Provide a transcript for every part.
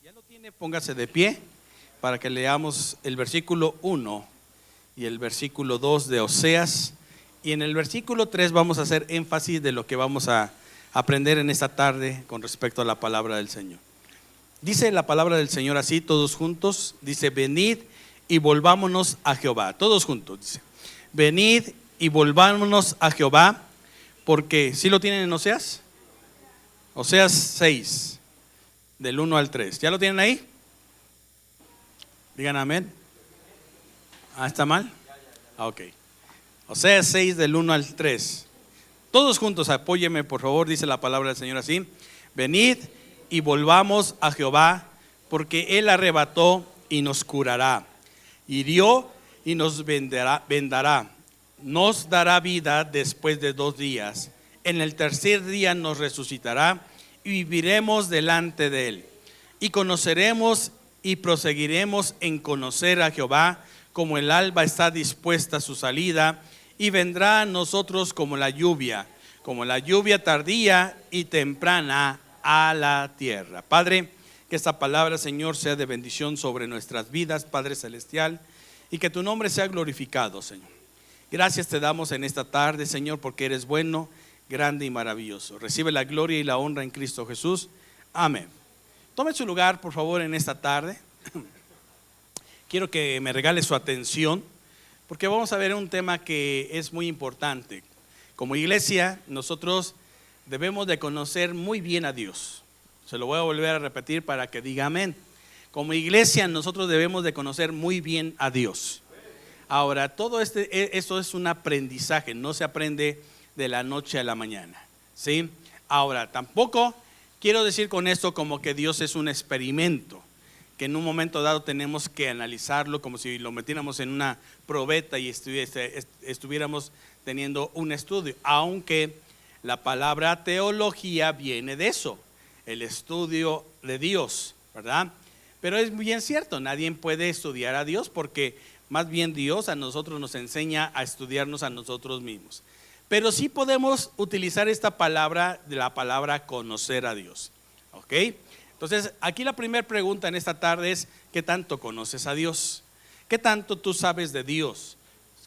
ya lo tiene, póngase de pie para que leamos el versículo 1 y el versículo 2 de Oseas. Y en el versículo 3 vamos a hacer énfasis de lo que vamos a aprender en esta tarde con respecto a la palabra del Señor. Dice la palabra del Señor así, todos juntos, dice: venid y volvámonos a Jehová. Todos juntos, dice: venid y volvámonos a Jehová, porque, ¿sí lo tienen en Oseas? Oseas 6, del 1 al 3. ¿Ya lo tienen ahí? Digan amén. ¿Está mal? Ok. Oseas 6, del 1 al 3. Todos juntos, apóyeme por favor, dice la palabra del Señor así: venid y volvamos a Jehová, porque Él arrebató y nos curará, hirió y nos vendará, nos dará vida después de 2 días. En el tercer día nos resucitará y viviremos delante de Él. Y conoceremos y proseguiremos en conocer a Jehová, como el alba está dispuesta a su salida, y vendrá a nosotros como la lluvia tardía y temprana a la tierra. Padre, que esta palabra, Señor, sea de bendición sobre nuestras vidas, Padre celestial, y que tu nombre sea glorificado, Señor. Gracias te damos en esta tarde, Señor, porque eres bueno, grande y maravilloso. Recibe la gloria y la honra en Cristo Jesús. Amén. Tome su lugar, por favor, en esta tarde. Quiero que me regale su atención, porque vamos a ver un tema que es muy importante. Como iglesia, nosotros debemos de conocer muy bien a Dios. Se lo voy a volver a repetir para que diga amén. Como iglesia, nosotros debemos de conocer muy bien a Dios. Ahora, todo esto es un aprendizaje, no se aprende de la noche a la mañana, ¿sí? Ahora, tampoco quiero decir con esto como que Dios es un experimento, que en un momento dado tenemos que analizarlo como si lo metiéramos en una probeta y estuviéramos teniendo un estudio, aunque la palabra teología viene de eso, el estudio de Dios, ¿verdad? Pero es bien cierto, nadie puede estudiar a Dios, porque más bien Dios a nosotros nos enseña a estudiarnos a nosotros mismos. Pero sí podemos utilizar esta palabra, de la palabra conocer a Dios, ¿ok? Entonces, aquí la primera pregunta en esta tarde es: ¿qué tanto conoces a Dios? ¿Qué tanto tú sabes de Dios?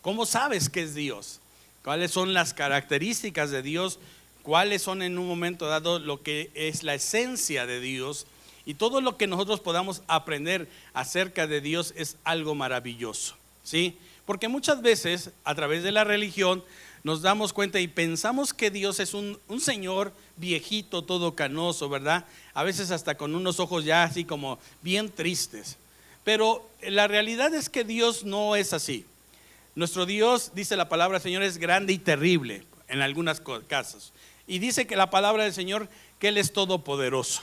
¿Cómo sabes que es Dios? ¿Cuáles son las características de Dios? ¿Cuáles son en un momento dado lo que es la esencia de Dios? Y todo lo que nosotros podamos aprender acerca de Dios es algo maravilloso, ¿sí? Porque muchas veces a través de la religión nos damos cuenta y pensamos que Dios es un señor viejito, todo canoso, ¿verdad? A veces hasta con unos ojos ya así como bien tristes. Pero la realidad es que Dios no es así. Nuestro Dios, dice la palabra del Señor, es grande y terrible en algunas casos. Y dice que la palabra del Señor que Él es todopoderoso.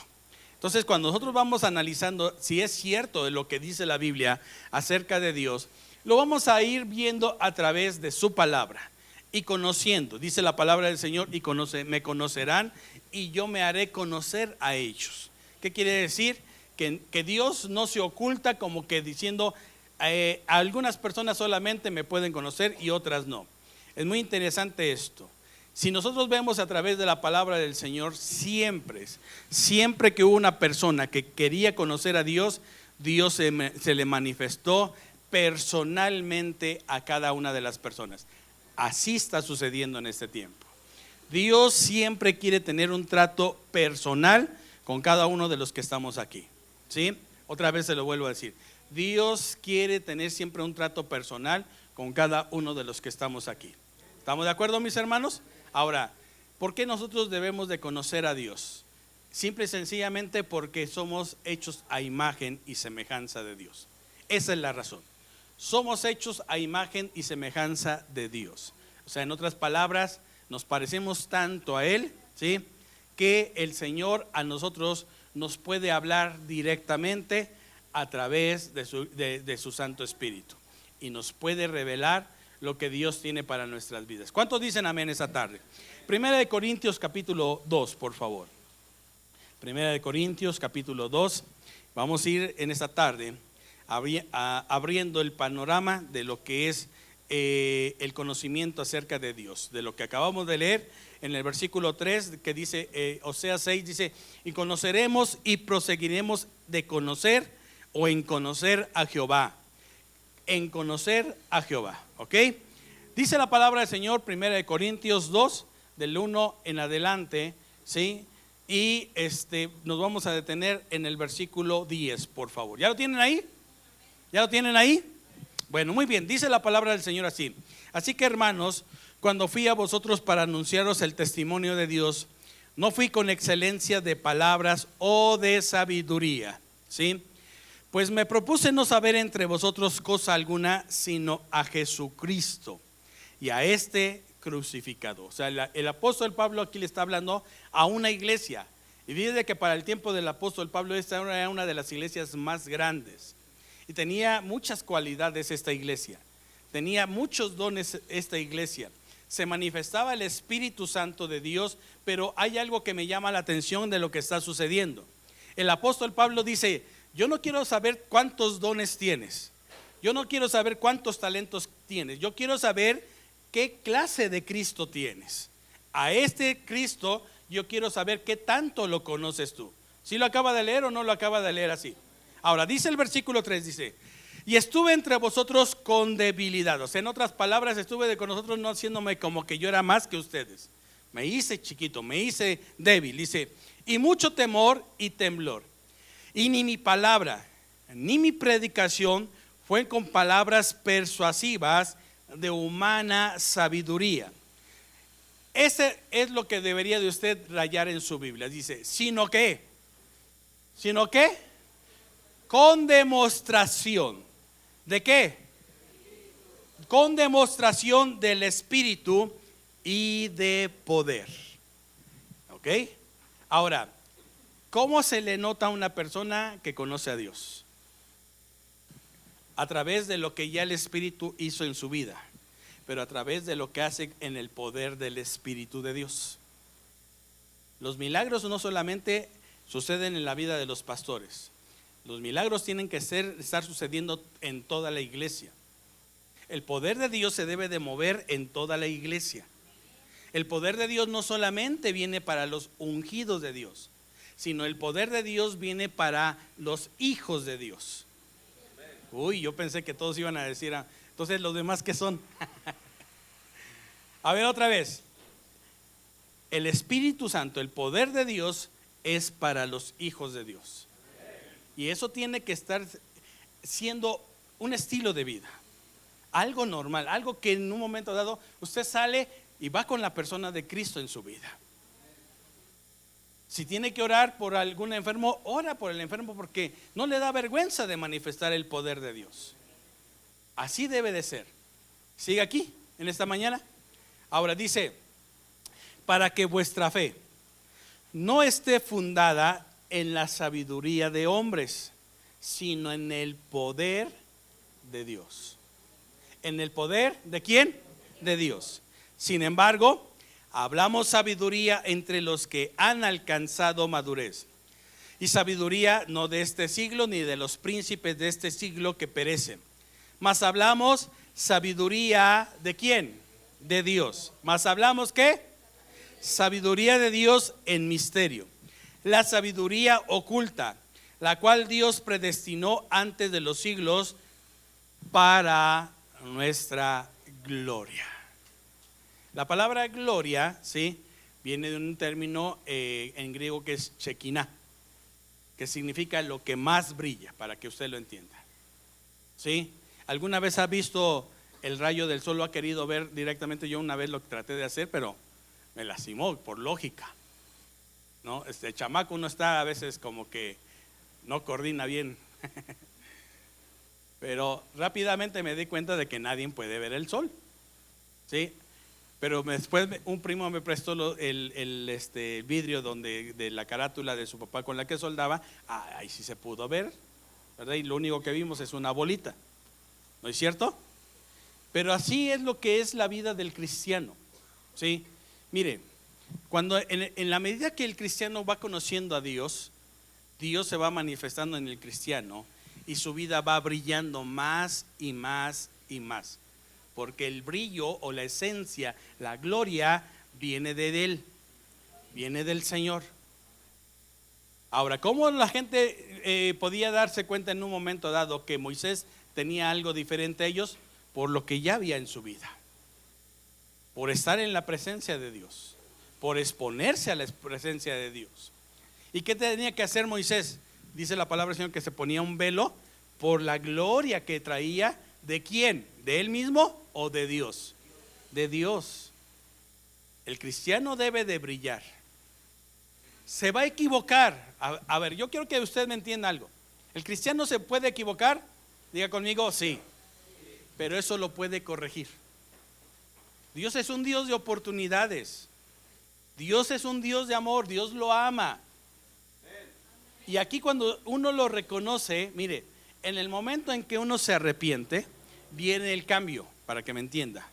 Entonces, cuando nosotros vamos analizando si es cierto de lo que dice la Biblia acerca de Dios, lo vamos a ir viendo a través de su palabra y conociendo. Dice la palabra del Señor: y me conocerán y yo me haré conocer a ellos. ¿Qué quiere decir? Que Dios no se oculta como que diciendo algunas personas solamente me pueden conocer y otras no. Es muy interesante esto. Si nosotros vemos a través de la palabra del Señor, siempre que hubo una persona que quería conocer a Dios, Dios se le manifestó personalmente a cada una de las personas. Así está sucediendo en este tiempo. Dios siempre quiere tener un trato personal con cada uno de los que estamos aquí, ¿sí? Otra vez se lo vuelvo a decir: Dios quiere tener siempre un trato personal con cada uno de los que estamos aquí. ¿Estamos de acuerdo, mis hermanos? Ahora, ¿por qué nosotros debemos de conocer a Dios? Simple y sencillamente porque somos hechos a imagen y semejanza de Dios. Esa es la razón. Somos hechos a imagen y semejanza de Dios. O sea, en otras palabras, nos parecemos tanto a Él, ¿sí?, que el Señor a nosotros nos puede hablar directamente a través de su Santo Espíritu, y nos puede revelar lo que Dios tiene para nuestras vidas. ¿Cuántos dicen amén esta tarde? Primera de Corintios capítulo 2, por favor. Primera de Corintios capítulo 2. Vamos a ir en esta tarde abriendo el panorama de lo que es el conocimiento acerca de Dios, de lo que acabamos de leer en el versículo 3, que dice, Oseas 6 dice, y conoceremos y proseguiremos de conocer o en conocer a Jehová, en conocer a Jehová, ¿ok? Dice la palabra del Señor, 1 Corintios 2, del 1 en adelante, ¿sí? Y nos vamos a detener en el versículo 10, por favor. ¿Ya lo tienen ahí? ¿Ya lo tienen ahí? Bueno, muy bien, dice la palabra del Señor así. Así que, hermanos, cuando fui a vosotros para anunciaros el testimonio de Dios, no fui con excelencia de palabras o de sabiduría, ¿sí? Pues me propuse no saber entre vosotros cosa alguna, sino a Jesucristo y a este crucificado. O sea, el apóstol Pablo aquí le está hablando a una iglesia. Y fíjense que para el tiempo del apóstol Pablo esta era una de las iglesias más grandes. Y tenía muchas cualidades esta iglesia. Tenía muchos dones esta iglesia. Se manifestaba el Espíritu Santo de Dios, pero hay algo que me llama la atención de lo que está sucediendo. El apóstol Pablo dice, yo no quiero saber cuántos dones tienes. Yo no quiero saber cuántos talentos tienes. Yo quiero saber qué clase de Cristo tienes. A este Cristo yo quiero saber qué tanto lo conoces tú. ¿Sí lo acaba de leer o no lo acaba de leer así? Ahora dice el versículo 3, dice, y estuve entre vosotros con debilidad. O sea, en otras palabras, estuve con nosotros no haciéndome como que yo era más que ustedes. Me hice chiquito, me hice débil. Dice, y mucho temor y temblor. Y ni mi palabra, ni mi predicación fue con palabras persuasivas de humana sabiduría. Ese es lo que debería de usted rayar en su Biblia. Dice, sino que con demostración. ¿De qué? Con demostración del Espíritu y de poder. ¿Ok? Ahora, ¿cómo se le nota a una persona que conoce a Dios? A través de lo que ya el Espíritu hizo en su vida, pero a través de lo que hace en el poder del Espíritu de Dios. Los milagros no solamente suceden en la vida de los pastores. Los milagros tienen que estar sucediendo en toda la iglesia. El poder de Dios se debe de mover en toda la iglesia. El poder de Dios no solamente viene para los ungidos de Dios, sino el poder de Dios viene para los hijos de Dios. Uy, yo pensé que todos iban a decir, entonces los demás ¿qué son? A ver otra vez. El Espíritu Santo, el poder de Dios es para los hijos de Dios. Y eso tiene que estar siendo un estilo de vida, algo normal, algo que en un momento dado usted sale y va con la persona de Cristo en su vida. Si tiene que orar por algún enfermo, ora por el enfermo, porque no le da vergüenza de manifestar el poder de Dios. Así debe de ser. Sigue aquí en esta mañana. Ahora dice, para que vuestra fe no esté fundada en la sabiduría de hombres, sino en el poder de Dios. ¿En el poder de quién? De Dios. Sin embargo, hablamos sabiduría entre los que han alcanzado madurez. Y sabiduría no de este siglo ni de los príncipes de este siglo que perecen. Mas hablamos sabiduría de quién? De Dios. Mas hablamos ¿qué? Sabiduría de Dios en misterio. La sabiduría oculta, la cual Dios predestinó antes de los siglos para nuestra gloria. La palabra gloria, ¿sí?, viene de un término en griego que es shekinah, que significa lo que más brilla, para que usted lo entienda. ¿Sí? ¿Alguna vez ha visto el rayo del sol? Lo ha querido ver directamente. Yo una vez lo traté de hacer, pero me lastimó por lógica, ¿no? Chamaco, uno está a veces como que no coordina bien. Pero rápidamente me di cuenta de que nadie puede ver el sol, ¿sí? Pero después un primo me prestó el vidrio de la carátula de su papá con la que soldaba. Ahí sí se pudo ver, ¿verdad? Y lo único que vimos es una bolita, ¿no es cierto? Pero así es lo que es la vida del cristiano, ¿sí? Mire, cuando en la medida que el cristiano va conociendo a Dios, Dios se va manifestando en el cristiano y su vida va brillando más y más y más. porque el brillo o la esencia, la gloria viene de Él, viene del Señor. Ahora, ¿cómo la gente podía darse cuenta en un momento dado que Moisés tenía algo diferente a ellos? Por lo que ya había en su vida, por estar en la presencia de Dios, por exponerse a la presencia de Dios. ¿Y qué tenía que hacer Moisés? Dice la palabra del Señor que se ponía un velo por la gloria que traía. ¿De quién? ¿De él mismo o de Dios? De Dios. El cristiano debe de brillar. Se va a equivocar. A ver, yo quiero que usted me entienda algo. ¿El cristiano se puede equivocar? Diga conmigo, sí. Pero eso lo puede corregir. Dios es un Dios de oportunidades. Dios es un Dios de amor. Dios lo ama. Y aquí cuando uno lo reconoce, mire, en el momento en que uno se arrepiente, viene el cambio, para que me entienda.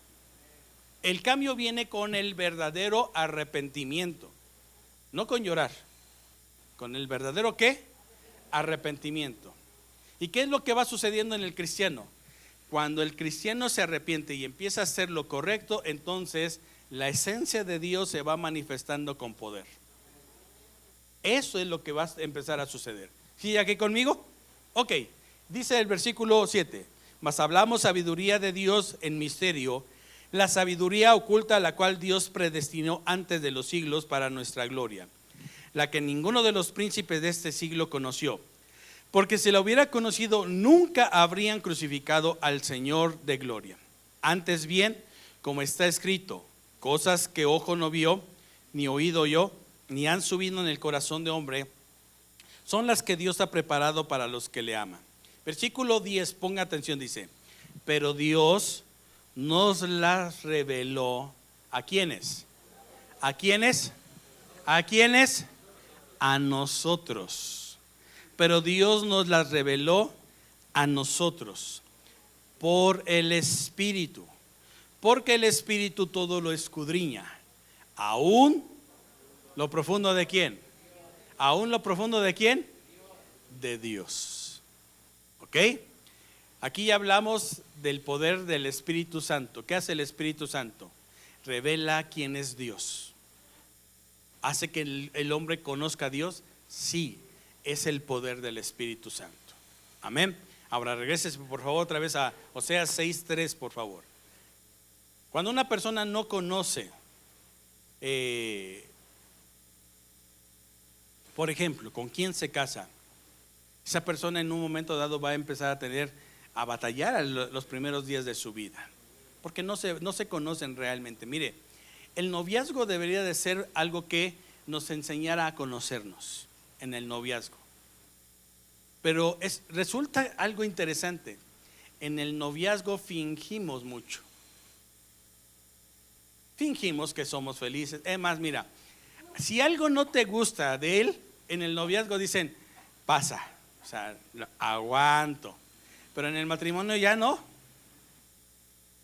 El cambio viene con el verdadero arrepentimiento, no con llorar, con el verdadero ¿qué? Arrepentimiento. ¿Y qué es lo que va sucediendo en el cristiano? Cuando el cristiano se arrepiente y empieza a hacer lo correcto, entonces la esencia de Dios se va manifestando con poder. Eso es lo que va a empezar a suceder. ¿Sí, aquí conmigo? Ok, dice el versículo 7: mas hablamos sabiduría de Dios en misterio, la sabiduría oculta, la cual Dios predestinó antes de los siglos para nuestra gloria, la que ninguno de los príncipes de este siglo conoció, porque si la hubiera conocido nunca habrían crucificado al Señor de gloria. Antes bien, como está escrito, cosas que ojo no vio, ni oído oyó, ni han subido en el corazón de hombre, son las que Dios ha preparado para los que le aman. Versículo 10, ponga atención, dice: pero Dios nos las reveló. ¿A quiénes? ¿A quiénes? ¿A quiénes? A nosotros. Pero Dios nos las reveló a nosotros por el Espíritu, porque el Espíritu todo lo escudriña, aún lo profundo de quién. ¿Aún lo profundo de quién? De Dios. ¿Ok? Aquí ya hablamos del poder del Espíritu Santo. ¿Qué hace el Espíritu Santo? Revela quién es Dios. ¿Hace que el hombre conozca a Dios? Sí, es el poder del Espíritu Santo. Amén. Ahora regrese por favor otra vez a Oseas 6:3, por favor. Cuando una persona no conoce, por ejemplo, ¿con quién se casa? Esa persona en un momento dado va a empezar a batallar los primeros días de su vida, porque no se conocen realmente. Mire, el noviazgo debería de ser algo que nos enseñara a conocernos en el noviazgo. Pero resulta algo interesante. En el noviazgo fingimos mucho. Fingimos que somos felices. Es más, mira, si algo no te gusta de él, en el noviazgo dicen, pasa, o sea, aguanto. Pero en el matrimonio ya no.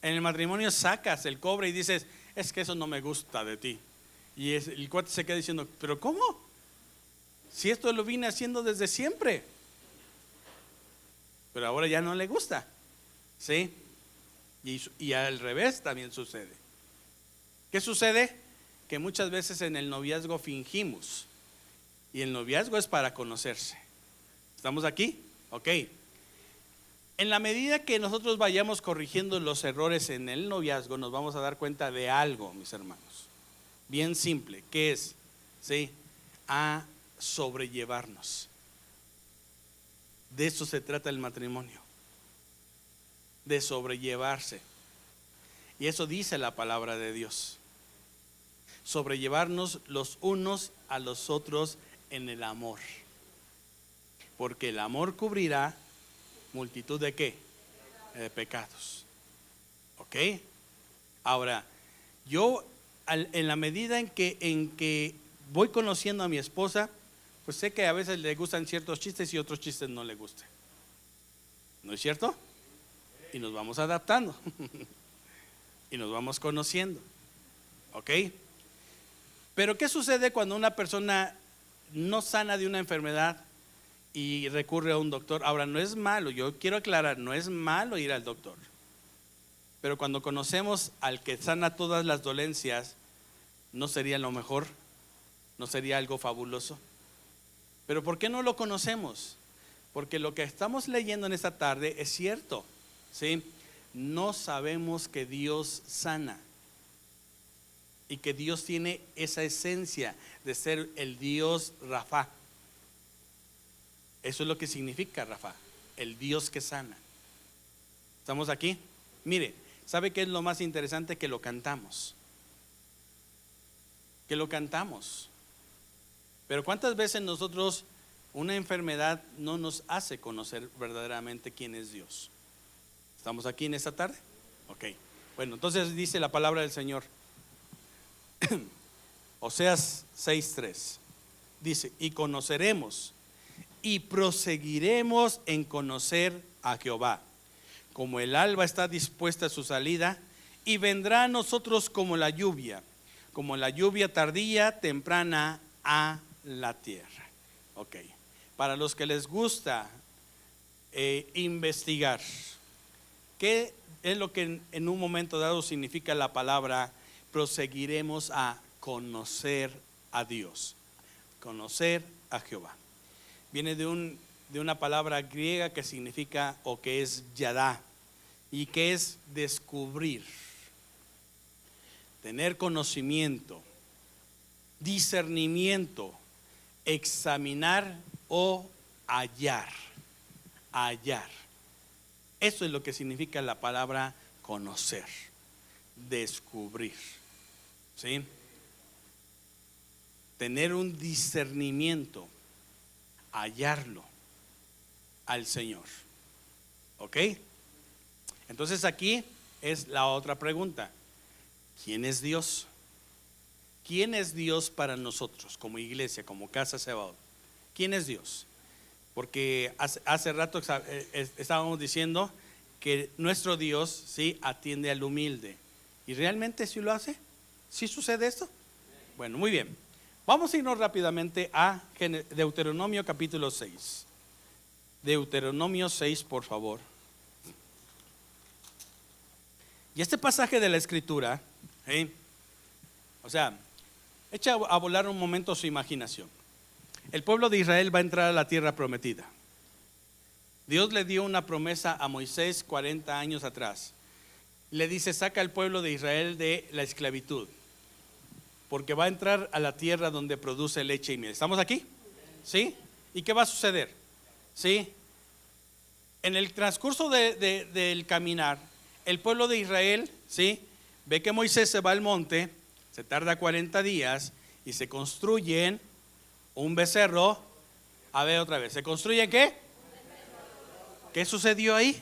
En el matrimonio sacas el cobre y dices, es que eso no me gusta de ti. Y el cuate se queda diciendo, pero ¿cómo? Si esto lo vine haciendo desde siempre. Pero ahora ya no le gusta. ¿Sí? Y al revés también sucede. ¿Qué sucede? Que muchas veces en el noviazgo fingimos. Y el noviazgo es para conocerse. ¿Estamos aquí? Ok. En la medida que nosotros vayamos corrigiendo los errores en el noviazgo, nos vamos a dar cuenta de algo, mis hermanos. Bien simple. ¿Qué es? ¿Sí? A sobrellevarnos. De eso se trata el matrimonio. De sobrellevarse. Y eso dice la palabra de Dios. Sobrellevarnos los unos a los otros en el amor. Porque el amor cubrirá multitud de ¿qué? De pecados. ¿Ok? Ahora, yo en la medida en que voy conociendo a mi esposa, pues sé que a veces le gustan ciertos chistes y otros chistes no le gustan. ¿No es cierto? Y nos vamos adaptando. Y nos vamos conociendo. ¿Ok? Pero ¿qué sucede cuando una persona no sana de una enfermedad y recurre a un doctor? Ahora, no es malo, yo quiero aclarar, no es malo ir al doctor. Pero cuando conocemos al que sana todas las dolencias, ¿no sería lo mejor? ¿No sería algo fabuloso? Pero ¿por qué no lo conocemos? Porque lo que estamos leyendo en esta tarde es cierto, ¿sí? No sabemos que Dios sana y que Dios tiene esa esencia de ser el Dios Rafa. Eso es lo que significa Rafa, el Dios que sana. ¿Estamos aquí? Mire, ¿sabe qué es lo más interesante? Que lo cantamos. Que lo cantamos. Pero ¿cuántas veces nosotros, una enfermedad no nos hace conocer verdaderamente quién es Dios? ¿Estamos aquí en esta tarde? Ok. Bueno, entonces dice la palabra del Señor. Oseas 6:3. Dice, y conoceremos y proseguiremos en conocer a Jehová, como el alba está dispuesta a su salida, y vendrá a nosotros como la lluvia tardía, temprana a la tierra. Ok, para los que les gusta investigar, ¿qué es lo que en un momento dado significa la palabra proseguiremos a conocer a Dios? Conocer a Jehová. Viene de una palabra griega que significa, o que es yadá, y que es descubrir, tener conocimiento, discernimiento, examinar o hallar. Hallar. Eso es lo que significa la palabra conocer, descubrir, ¿sí? Tener un discernimiento, hallarlo al Señor. ¿Ok? Entonces aquí es la otra pregunta. ¿Quién es Dios? ¿Quién es Dios para nosotros como iglesia, como Casa Sebaot? ¿Quién es Dios? Porque hace rato estábamos diciendo que nuestro Dios sí atiende al humilde. ¿Y realmente sí lo hace? ¿Sí sucede esto? Bueno, muy bien. Vamos a irnos rápidamente a Deuteronomio capítulo 6. Deuteronomio 6, por favor. Y este pasaje de la Escritura, o sea, echa a volar un momento su imaginación. El pueblo de Israel va a entrar a la tierra prometida. Dios le dio una promesa a Moisés 40 años atrás. Le dice, saca al pueblo de Israel de la esclavitud, porque va a entrar a la tierra donde produce leche y miel. ¿Estamos aquí? ¿Sí? ¿Y qué va a suceder? ¿Sí? En el transcurso del caminar, el pueblo de Israel, ¿sí?, ve que Moisés se va al monte, se tarda 40 días y se construyen un becerro. A ver otra vez, ¿se construye qué? ¿Qué sucedió ahí?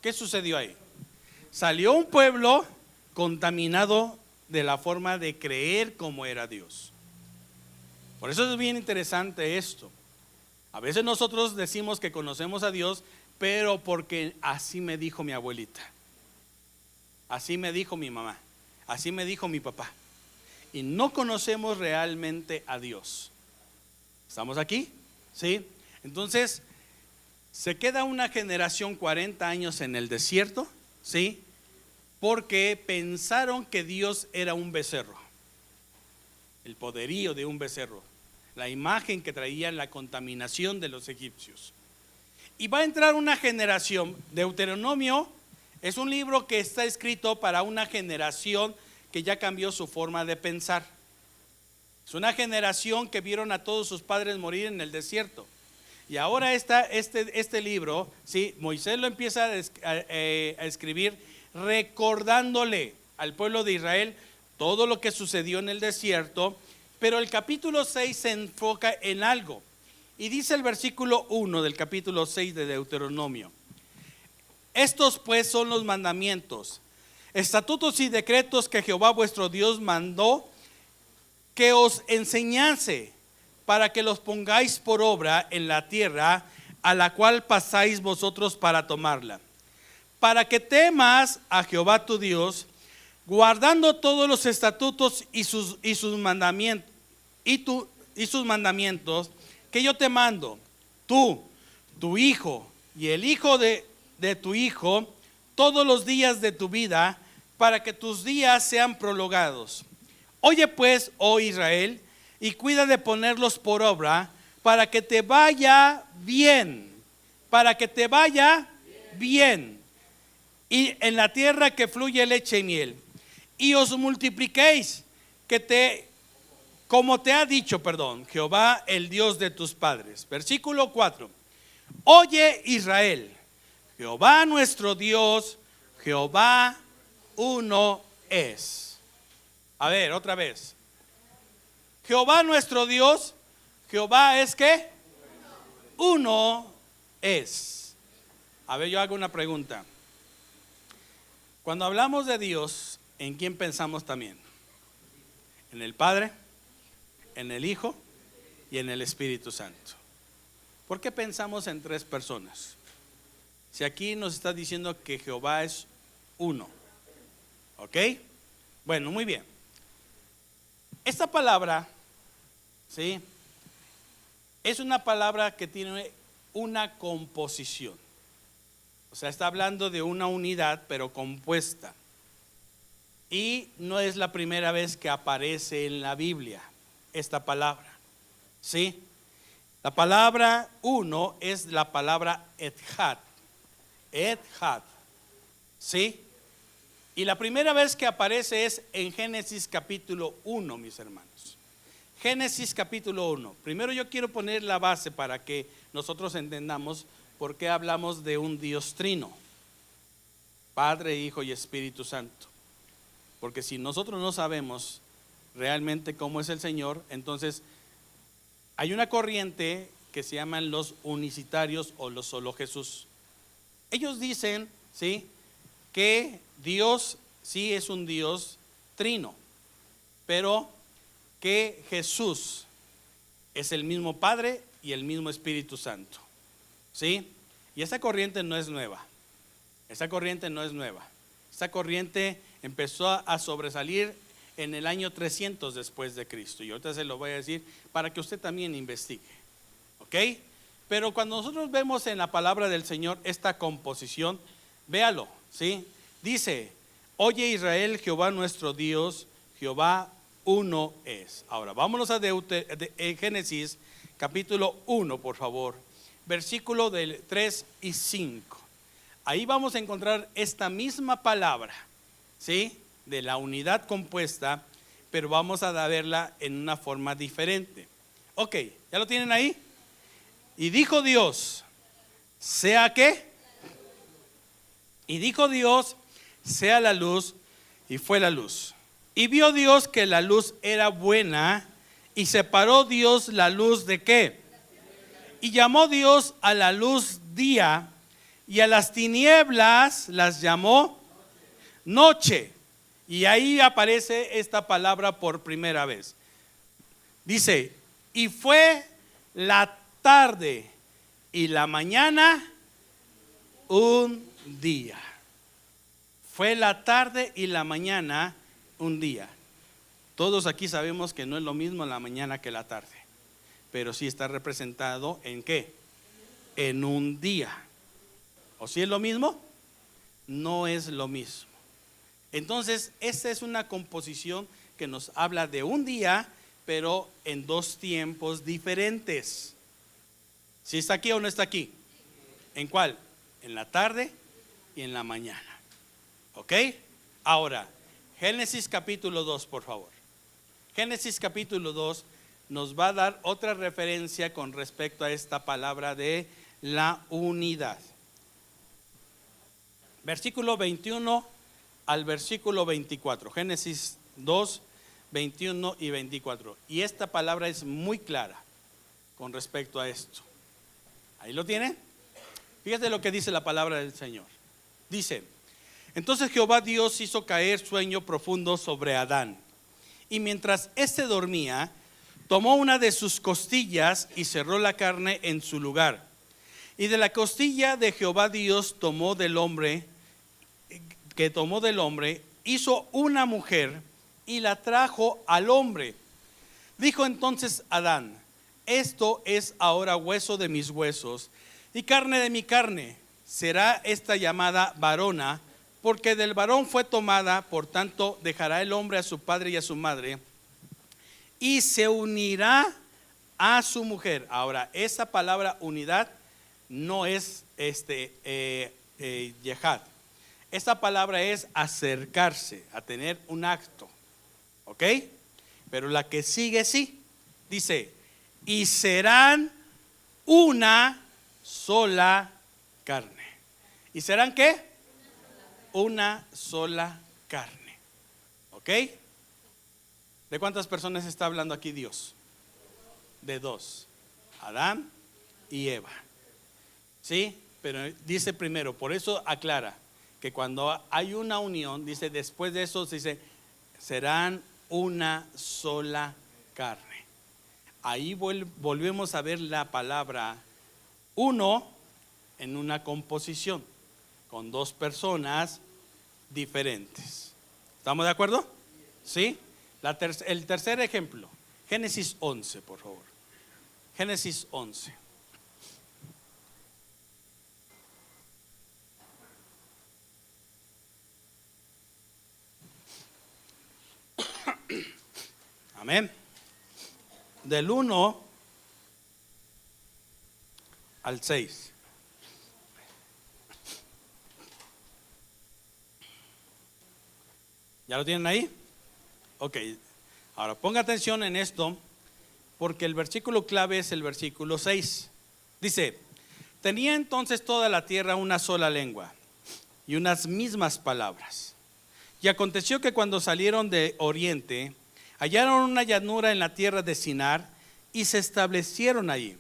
¿Qué sucedió ahí? Salió un pueblo contaminado de la forma de creer como era Dios. Por eso es bien interesante esto. A veces nosotros decimos que conocemos a Dios, pero porque así me dijo mi abuelita, así me dijo mi mamá, así me dijo mi papá, y no conocemos realmente a Dios. ¿Estamos aquí? ¿Sí? Entonces se queda una generación 40 años en el desierto, ¿sí?, porque pensaron que Dios era un becerro, el poderío de un becerro, la imagen que traía la contaminación de los egipcios. Y va a entrar una generación. Deuteronomio es un libro que está escrito para una generación que ya cambió su forma de pensar. Es una generación que vieron a todos sus padres morir en el desierto. Y ahora este libro, ¿sí?, Moisés lo empieza a escribir recordándole al pueblo de Israel todo lo que sucedió en el desierto. Pero el capítulo 6 se enfoca en algo. Y dice el versículo 1 del capítulo 6 de Deuteronomio: estos pues son los mandamientos, estatutos y decretos que Jehová vuestro Dios mandó que os enseñase, para que los pongáis por obra en la tierra a la cual pasáis vosotros para tomarla, para que temas a Jehová tu Dios, guardando todos los estatutos y sus mandamientos, y sus mandamientos que yo te mando, tú, tu hijo y el hijo de tu hijo, todos los días de tu vida, para que tus días sean prolongados. Oye pues, oh Israel, y cuida de ponerlos por obra, para que te vaya bien, para que te vaya bien, y en la tierra que fluye leche y miel, y os multipliquéis, como te ha dicho, Jehová, el Dios de tus padres. Versículo 4. Oye Israel, Jehová nuestro Dios, Jehová uno es. A ver, otra vez. Jehová nuestro Dios, Jehová es ¿qué? Uno es. A ver, yo hago una pregunta. Cuando hablamos de Dios, ¿en quién pensamos también? En el Padre, en el Hijo y en el Espíritu Santo. ¿Por qué pensamos en tres personas? Si aquí nos está diciendo que Jehová es uno. ¿Ok? Bueno, muy bien. Esta palabra, ¿sí?, es una palabra que tiene una composición. O sea, está hablando de una unidad, pero compuesta. Y no es la primera vez que aparece en la Biblia esta palabra. ¿Sí? La palabra uno es la palabra Echad. Echad. ¿Sí? Y la primera vez que aparece es en Génesis capítulo 1, mis hermanos. Génesis capítulo 1. Primero yo quiero poner la base para que nosotros entendamos por qué hablamos de un Dios trino, Padre, Hijo y Espíritu Santo. Porque si nosotros no sabemos realmente cómo es el Señor, entonces hay una corriente que se llaman los unicitarios o los solo Jesús. Ellos dicen, ¿sí?, que Dios sí es un Dios trino, pero que Jesús es el mismo Padre y el mismo Espíritu Santo. ¿Sí? Y esa corriente no es nueva. Esa corriente no es nueva. Esa corriente empezó a sobresalir en el año 300 después de Cristo. Y ahorita se lo voy a decir para que usted también investigue. ¿Ok? Pero cuando nosotros vemos en la palabra del Señor esta composición, véalo, ¿sí? Dice, oye Israel, Jehová nuestro Dios, Jehová uno es. Ahora, vámonos a Génesis capítulo 1, por favor. Versículo del 3 y 5. Ahí vamos a encontrar esta misma palabra, ¿sí?, de la unidad compuesta, pero vamos a verla en una forma diferente. Ok, ¿ya lo tienen ahí? Y dijo Dios, ¿sea qué? Y dijo Dios, sea la luz, y fue la luz. Y vio Dios que la luz era buena, y separó Dios la luz ¿de qué? Y llamó Dios a la luz día, y a las tinieblas las llamó noche. Y ahí aparece esta palabra por primera vez. Dice, y fue la tarde y la mañana un día. Fue la tarde y la mañana un día. Todos aquí sabemos que no es lo mismo la mañana que la tarde, pero sí está representado en ¿qué? En un día. ¿O si es lo mismo? No es lo mismo. Entonces, esta es una composición que nos habla de un día, pero en dos tiempos diferentes. ¿Sí está aquí o no está aquí? ¿En cuál? En la tarde y en la mañana. ¿Ok? Ahora, Génesis capítulo 2, por favor. Génesis capítulo 2 nos va a dar otra referencia con respecto a esta palabra de la unidad. Versículo 21 al versículo 24. Génesis 2, 21 y 24. Y esta palabra es muy clara con respecto a esto. ¿Ahí lo tienen? Fíjate lo que dice la palabra del Señor. Dice, entonces Jehová Dios hizo caer sueño profundo sobre Adán. Y mientras éste dormía, tomó una de sus costillas y cerró la carne en su lugar. Y de la costilla de Jehová Dios tomó del hombre, hizo una mujer y la trajo al hombre. Dijo entonces Adán, esto es ahora hueso de mis huesos y carne de mi carne. Será esta llamada varona, porque del varón fue tomada, por tanto dejará el hombre a su padre y a su madre, y se unirá a su mujer. Ahora, esa palabra unidad no es yehad. Esta palabra es acercarse, a tener un acto. ¿Ok? Pero la que sigue sí, dice, y serán una sola carne. ¿Y serán qué? Una sola carne. ¿Ok? ¿De cuántas personas está hablando aquí Dios? De dos, Adán y Eva. ¿Sí? Pero dice primero, por eso aclara que cuando hay una unión, dice después de eso, dice, serán una sola carne. Ahí volvemos a ver la palabra uno en una composición con dos personas diferentes. ¿Estamos de acuerdo? ¿Sí? El tercer ejemplo, Génesis 11, por favor. Génesis 11. Amén. Del 1 al 6. ¿Ya lo tienen ahí? Ok. Ahora ponga atención en esto, porque el versículo clave es el versículo 6. Dice, tenía entonces toda la tierra una sola lengua y unas mismas palabras. Y aconteció que cuando salieron de oriente, hallaron una llanura en la tierra de Sinar y se establecieron allí.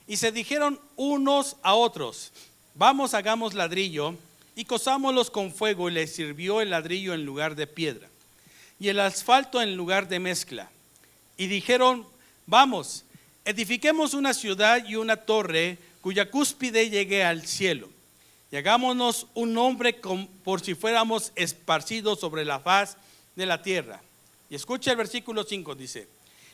Y se dijeron unos a otros, vamos, hagamos ladrillo y cosámoslos con fuego, y les sirvió el ladrillo en lugar de piedra y el asfalto en lugar de mezcla. Y dijeron, vamos, edifiquemos una ciudad y una torre cuya cúspide llegue al cielo, y hagámonos un nombre por si fuéramos esparcidos sobre la faz de la tierra. Y escucha el versículo 5, dice,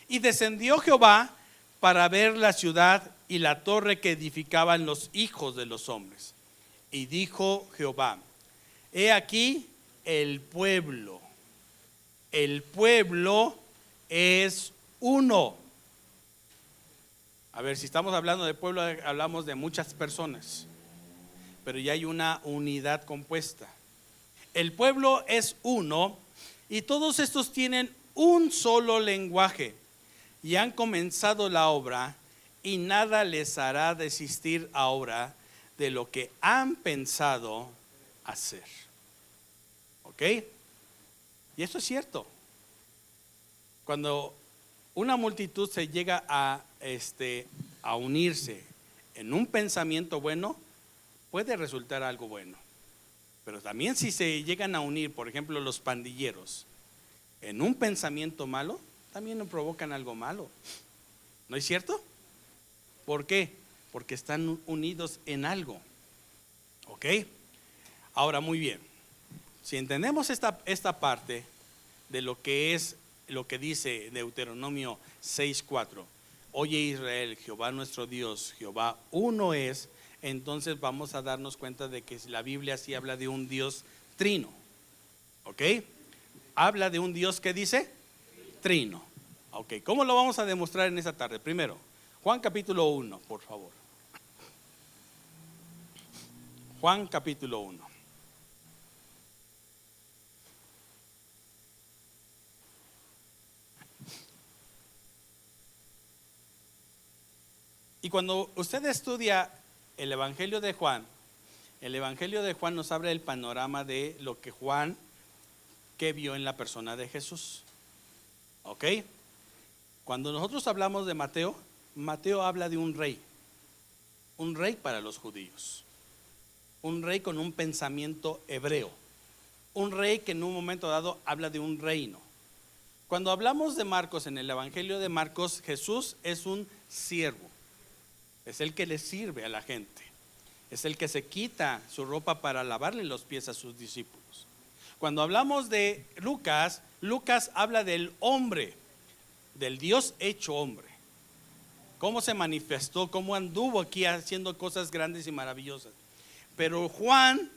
y descendió Jehová para ver la ciudad y la torre que edificaban los hijos de los hombres. Y dijo Jehová, he aquí el pueblo es uno. A ver, si estamos hablando de pueblo, hablamos de muchas personas, pero ya hay una unidad compuesta. El pueblo es uno y todos estos tienen un solo lenguaje y han comenzado la obra, y nada les hará desistir ahora de lo que han pensado hacer. ¿Ok? Y esto es cierto. Cuando una multitud se llega a unirse en un pensamiento bueno, puede resultar algo bueno. Pero también si se llegan a unir, por ejemplo, los pandilleros, en un pensamiento malo, también nos provocan algo malo. ¿No es cierto? ¿Por qué? Porque están unidos en algo. ¿Ok? Ahora, muy bien. Si entendemos esta parte de lo que es, lo que dice Deuteronomio 6:4, oye Israel, Jehová nuestro Dios, Jehová uno es, entonces vamos a darnos cuenta de que la Biblia sí habla de un Dios trino. ¿Ok? Habla de un Dios que dice trino. Ok, ¿cómo lo vamos a demostrar en esta tarde? Primero, Juan capítulo 1, por favor. Juan capítulo 1. Y cuando usted estudia el Evangelio de Juan nos abre el panorama de lo que Juan que vio en la persona de Jesús. ¿Ok? Cuando nosotros hablamos de Mateo, Mateo habla de un rey para los judíos, un rey con un pensamiento hebreo, un rey que en un momento dado habla de un reino. Cuando hablamos de Marcos, en el Evangelio de Marcos, Jesús es un siervo, es el que le sirve a la gente, es el que se quita su ropa para lavarle los pies a sus discípulos. Cuando hablamos de Lucas, Lucas habla del hombre, del Dios hecho hombre, cómo se manifestó, cómo anduvo aquí haciendo cosas grandes y maravillosas. Pero Juan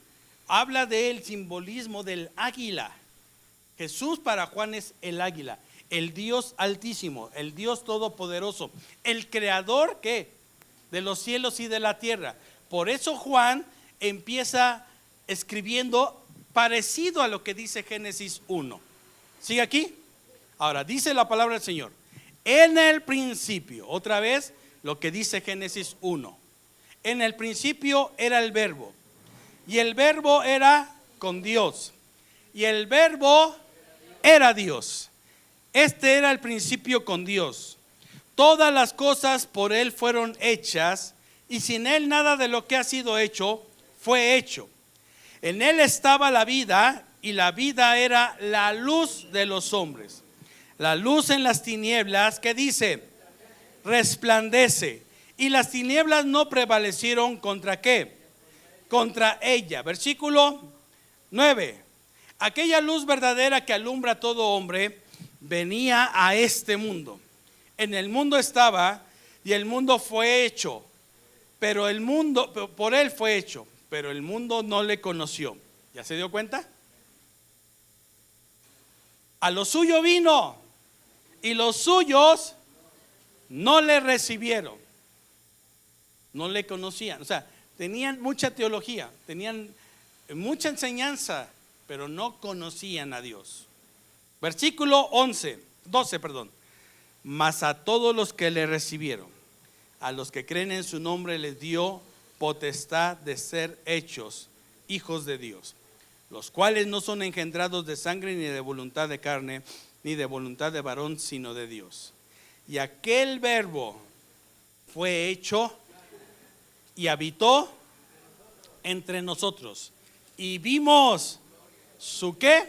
habla del simbolismo del águila. Jesús para Juan es el águila, el Dios altísimo, el Dios todopoderoso, el creador ¿qué? De los cielos y de la tierra. Por eso Juan empieza escribiendo parecido a lo que dice Génesis 1. ¿Sigue aquí? Ahora, dice la palabra del Señor. En el principio, otra vez lo que dice Génesis 1. En el principio era el verbo. Y el verbo era con Dios. Y el verbo era Dios. Este era el principio con Dios. Todas las cosas por Él fueron hechas, y sin Él nada de lo que ha sido hecho fue hecho. En Él estaba la vida, y la vida era la luz de los hombres. La luz en las tinieblas, ¿qué dice? Resplandece. Y las tinieblas no prevalecieron contra ¿qué? Contra ella. Versículo 9. Aquella luz verdadera que alumbra a todo hombre venía a este mundo. En el mundo estaba, y el mundo fue hecho, pero el mundo, por Él fue hecho, pero el mundo no le conoció. ¿Ya se dio cuenta? A lo suyo vino, y los suyos no le recibieron. No le conocían. O sea, tenían mucha teología, tenían mucha enseñanza, pero no conocían a Dios. Versículo 12. Mas a todos los que le recibieron, a los que creen en su nombre, les dio potestad de ser hechos hijos de Dios, los cuales no son engendrados de sangre, ni de voluntad de carne, ni de voluntad de varón, sino de Dios. Y aquel verbo fue hecho y habitó entre nosotros, y vimos su ¿qué?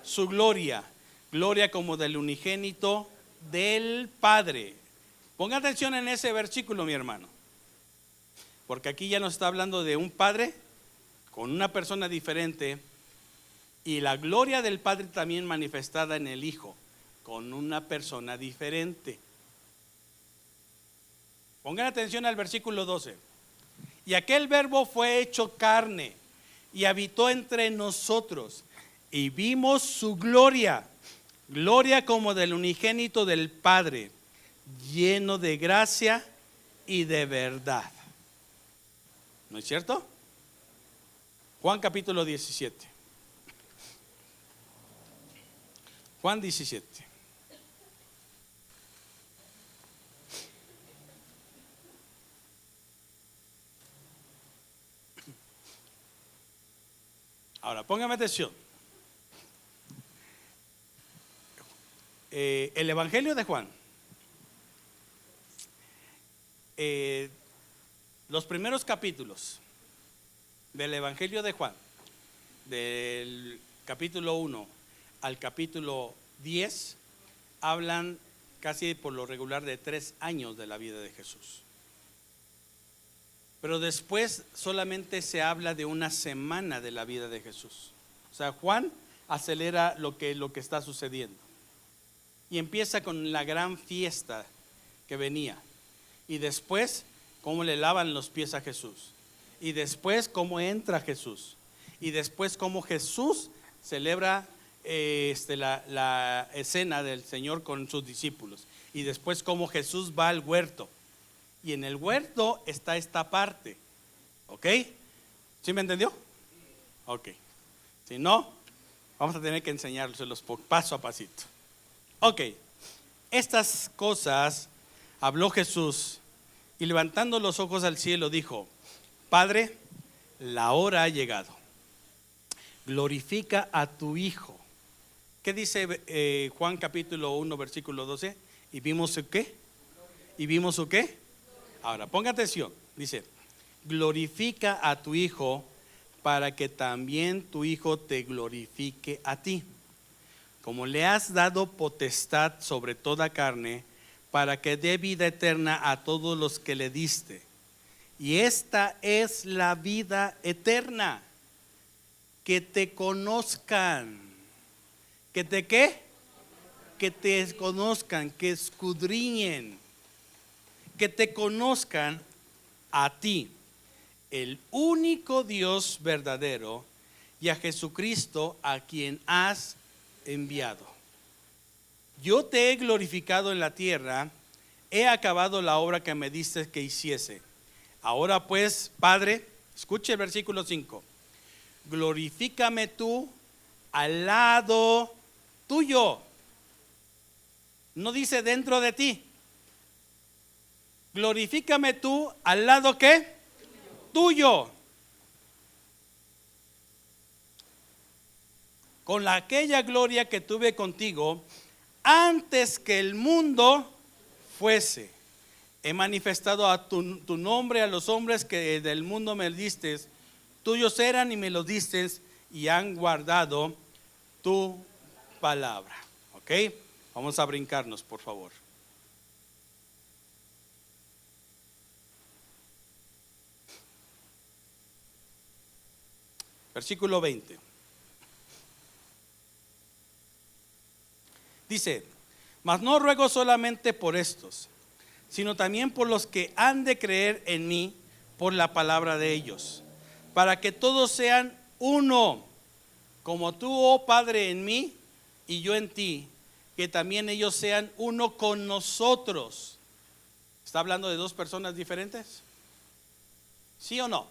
Su gloria, gloria como del unigénito del Padre. Ponga atención en ese versículo, mi hermano, porque aquí ya nos está hablando de un Padre con una persona diferente, y la gloria del Padre también manifestada en el Hijo con una persona diferente. Pongan atención al versículo 12. Y aquel verbo fue hecho carne y habitó entre nosotros, y vimos su gloria, gloria como del unigénito del Padre, lleno de gracia y de verdad. ¿No es cierto? Juan capítulo 17. Juan 17. Ahora, póngame atención. El Evangelio de Juan, los primeros capítulos del Evangelio de Juan, del capítulo 1 al capítulo 10, hablan casi por lo regular de 3 años de la vida de Jesús. Pero después solamente se habla de una semana de la vida de Jesús. O sea, Juan acelera lo que está sucediendo. Y empieza con la gran fiesta que venía. Y después, cómo le lavan los pies a Jesús. Y después, cómo entra Jesús. Y después, cómo Jesús celebra la escena del Señor con sus discípulos. Y después, cómo Jesús va al huerto. Y en el huerto está esta parte. ¿Ok? ¿Sí me entendió? Ok. Si no, vamos a tener que enseñárselos paso a pasito. Ok, estas cosas habló Jesús, y levantando los ojos al cielo dijo: Padre, la hora ha llegado, glorifica a tu Hijo. ¿Qué dice Juan capítulo 1 versículo 12? ¿Y vimos su qué? ¿Y vimos su qué? Ahora, ponga atención, dice: glorifica a tu Hijo, para que también tu Hijo te glorifique a ti, como le has dado potestad sobre toda carne, para que dé vida eterna a todos los que le diste. Y esta es la vida eterna, que te conozcan. ¿Que te qué? Que te conozcan, que escudriñen, que te conozcan a ti, el único Dios verdadero y a Jesucristo a quien has enviado. Yo te he glorificado en la tierra, he acabado la obra que me diste que hiciese. Ahora pues, Padre, escuche el versículo 5. Glorifícame tú al lado tuyo. No dice dentro de ti. Glorifícame tú al lado ¿qué? Tuyo. Con aquella gloria que tuve contigo antes que el mundo fuese. He manifestado a tu nombre a los hombres que del mundo me diste. Tuyos eran y me los diste y han guardado tu palabra. ¿Ok? Vamos a brincarnos, por favor. Versículo 20. Dice, mas no ruego solamente por estos, sino también por los que han de creer en mí por la palabra de ellos, para que todos sean uno, como tú, oh Padre, en mí y yo en ti, que también ellos sean uno con nosotros. ¿Está hablando de dos personas diferentes? ¿Sí o no?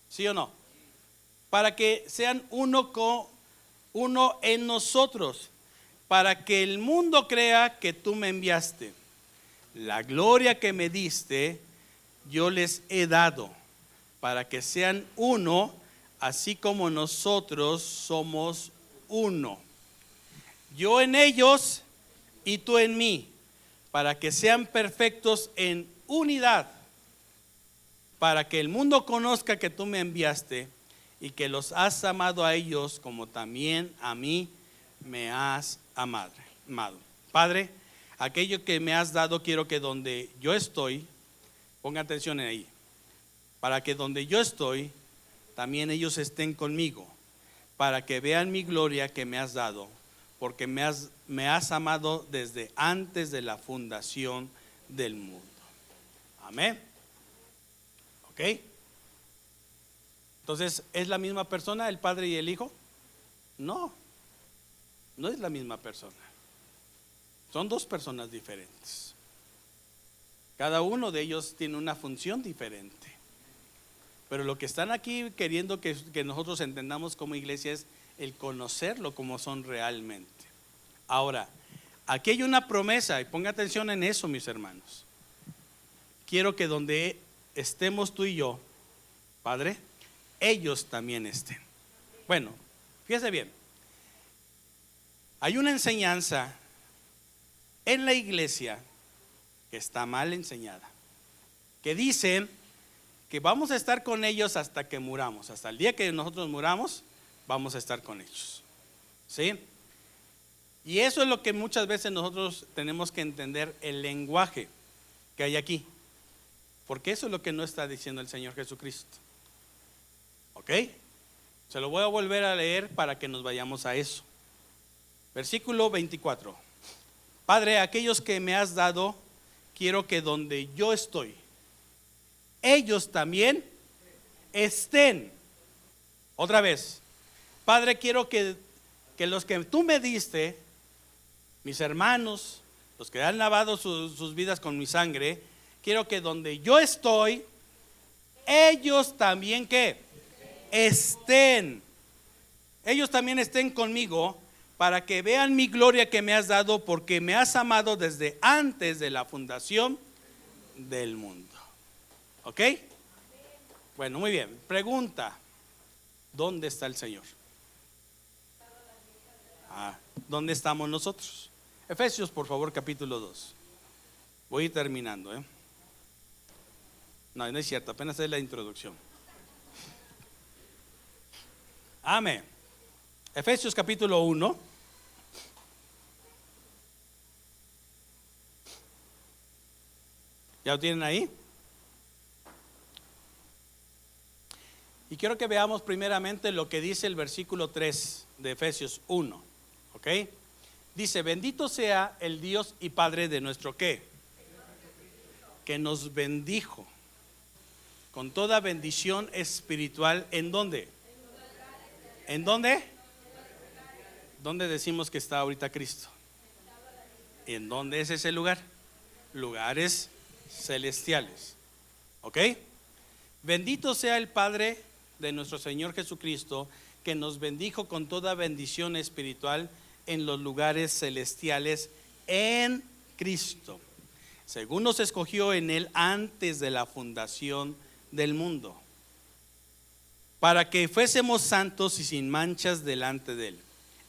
¿Sí o no? Para que sean uno en nosotros, para que el mundo crea que tú me enviaste. La gloria que me diste, yo les he dado, para que sean uno, así como nosotros somos uno. Yo en ellos y tú en mí, para que sean perfectos en unidad, para que el mundo conozca que tú me enviaste y que los has amado a ellos como también a mí me has amado. Padre, aquello que me has dado quiero que donde yo estoy, ponga atención ahí, para que donde yo estoy, también ellos estén conmigo, para que vean mi gloria que me has dado, porque me has amado desde antes de la fundación del mundo. Amén. ¿Ok? Entonces, ¿es la misma persona el Padre y el Hijo? No, no es la misma persona. Son dos personas diferentes. Cada uno de ellos tiene una función diferente. Pero lo que están aquí queriendo que nosotros entendamos como iglesia es el conocerlo como son realmente. Ahora, aquí hay una promesa y ponga atención en eso, mis hermanos. Quiero que donde estemos tú y yo, Padre, ellos también estén. Bueno, fíjese bien. Hay una enseñanza en la iglesia que está mal enseñada, que dice que vamos a estar con ellos hasta que muramos, hasta el día que nosotros muramos, vamos a estar con ellos. ¿Sí? Y eso es lo que muchas veces nosotros tenemos que entender, el lenguaje que hay aquí, porque eso es lo que no está diciendo el Señor Jesucristo. ¿Ok? Se lo voy a volver a leer para que nos vayamos a eso. Versículo 24. Padre, aquellos que me has dado, quiero que donde yo estoy, ellos también estén. Otra vez, Padre, quiero que los que tú me diste, mis hermanos, los que han lavado sus vidas con mi sangre, quiero que donde yo estoy, ellos también ¿qué? Estén. Ellos también estén conmigo, para que vean mi gloria que me has dado, porque me has amado desde antes de la fundación del mundo. ¿Ok? Bueno, muy bien. Pregunta: ¿dónde está el Señor? ¿Dónde estamos nosotros? Efesios, por favor, capítulo 2. Voy a ir terminando, ¿eh? No es cierto, apenas es la introducción. Amén. Efesios capítulo 1. ¿Ya lo tienen ahí? Y quiero que veamos primeramente lo que dice el versículo 3 de Efesios 1. ¿Ok? Dice: bendito sea el Dios y Padre de nuestro ¿qué? Que nos bendijo con toda bendición espiritual. ¿En dónde? ¿En dónde? ¿Dónde decimos que está ahorita Cristo? ¿En dónde es ese lugar? Lugares celestiales. ¿Ok? Bendito sea el Padre de nuestro Señor Jesucristo, que nos bendijo con toda bendición espiritual en los lugares celestiales en Cristo, según nos escogió en Él antes de la fundación del mundo, para que fuésemos santos y sin manchas delante de Él,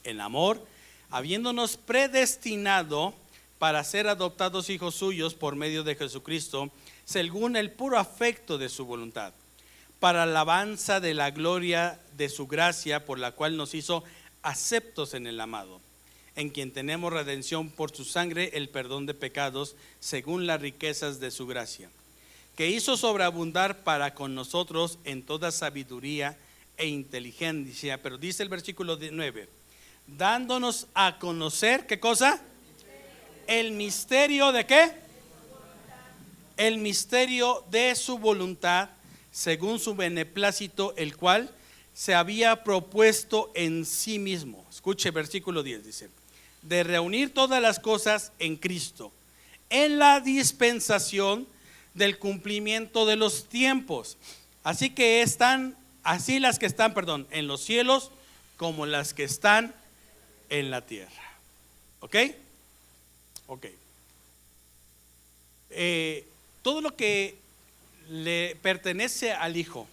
en amor, habiéndonos predestinado para ser adoptados hijos suyos por medio de Jesucristo, según el puro afecto de su voluntad, para alabanza de la gloria de su gracia, por la cual nos hizo aceptos en el amado, en quien tenemos redención por su sangre, el perdón de pecados, según las riquezas de su gracia, que hizo sobreabundar para con nosotros en toda sabiduría e inteligencia. Pero dice el versículo 9, dándonos a conocer, ¿qué cosa? El misterio de ¿qué? El misterio de su voluntad, según su beneplácito, el cual se había propuesto en sí mismo. Escuche versículo 10, dice, de reunir todas las cosas en Cristo, en la dispensación del cumplimiento de los tiempos. Así que están, así las que están, en los cielos, como las que están en la tierra. ¿Ok? Ok. Todo lo que le pertenece al Hijo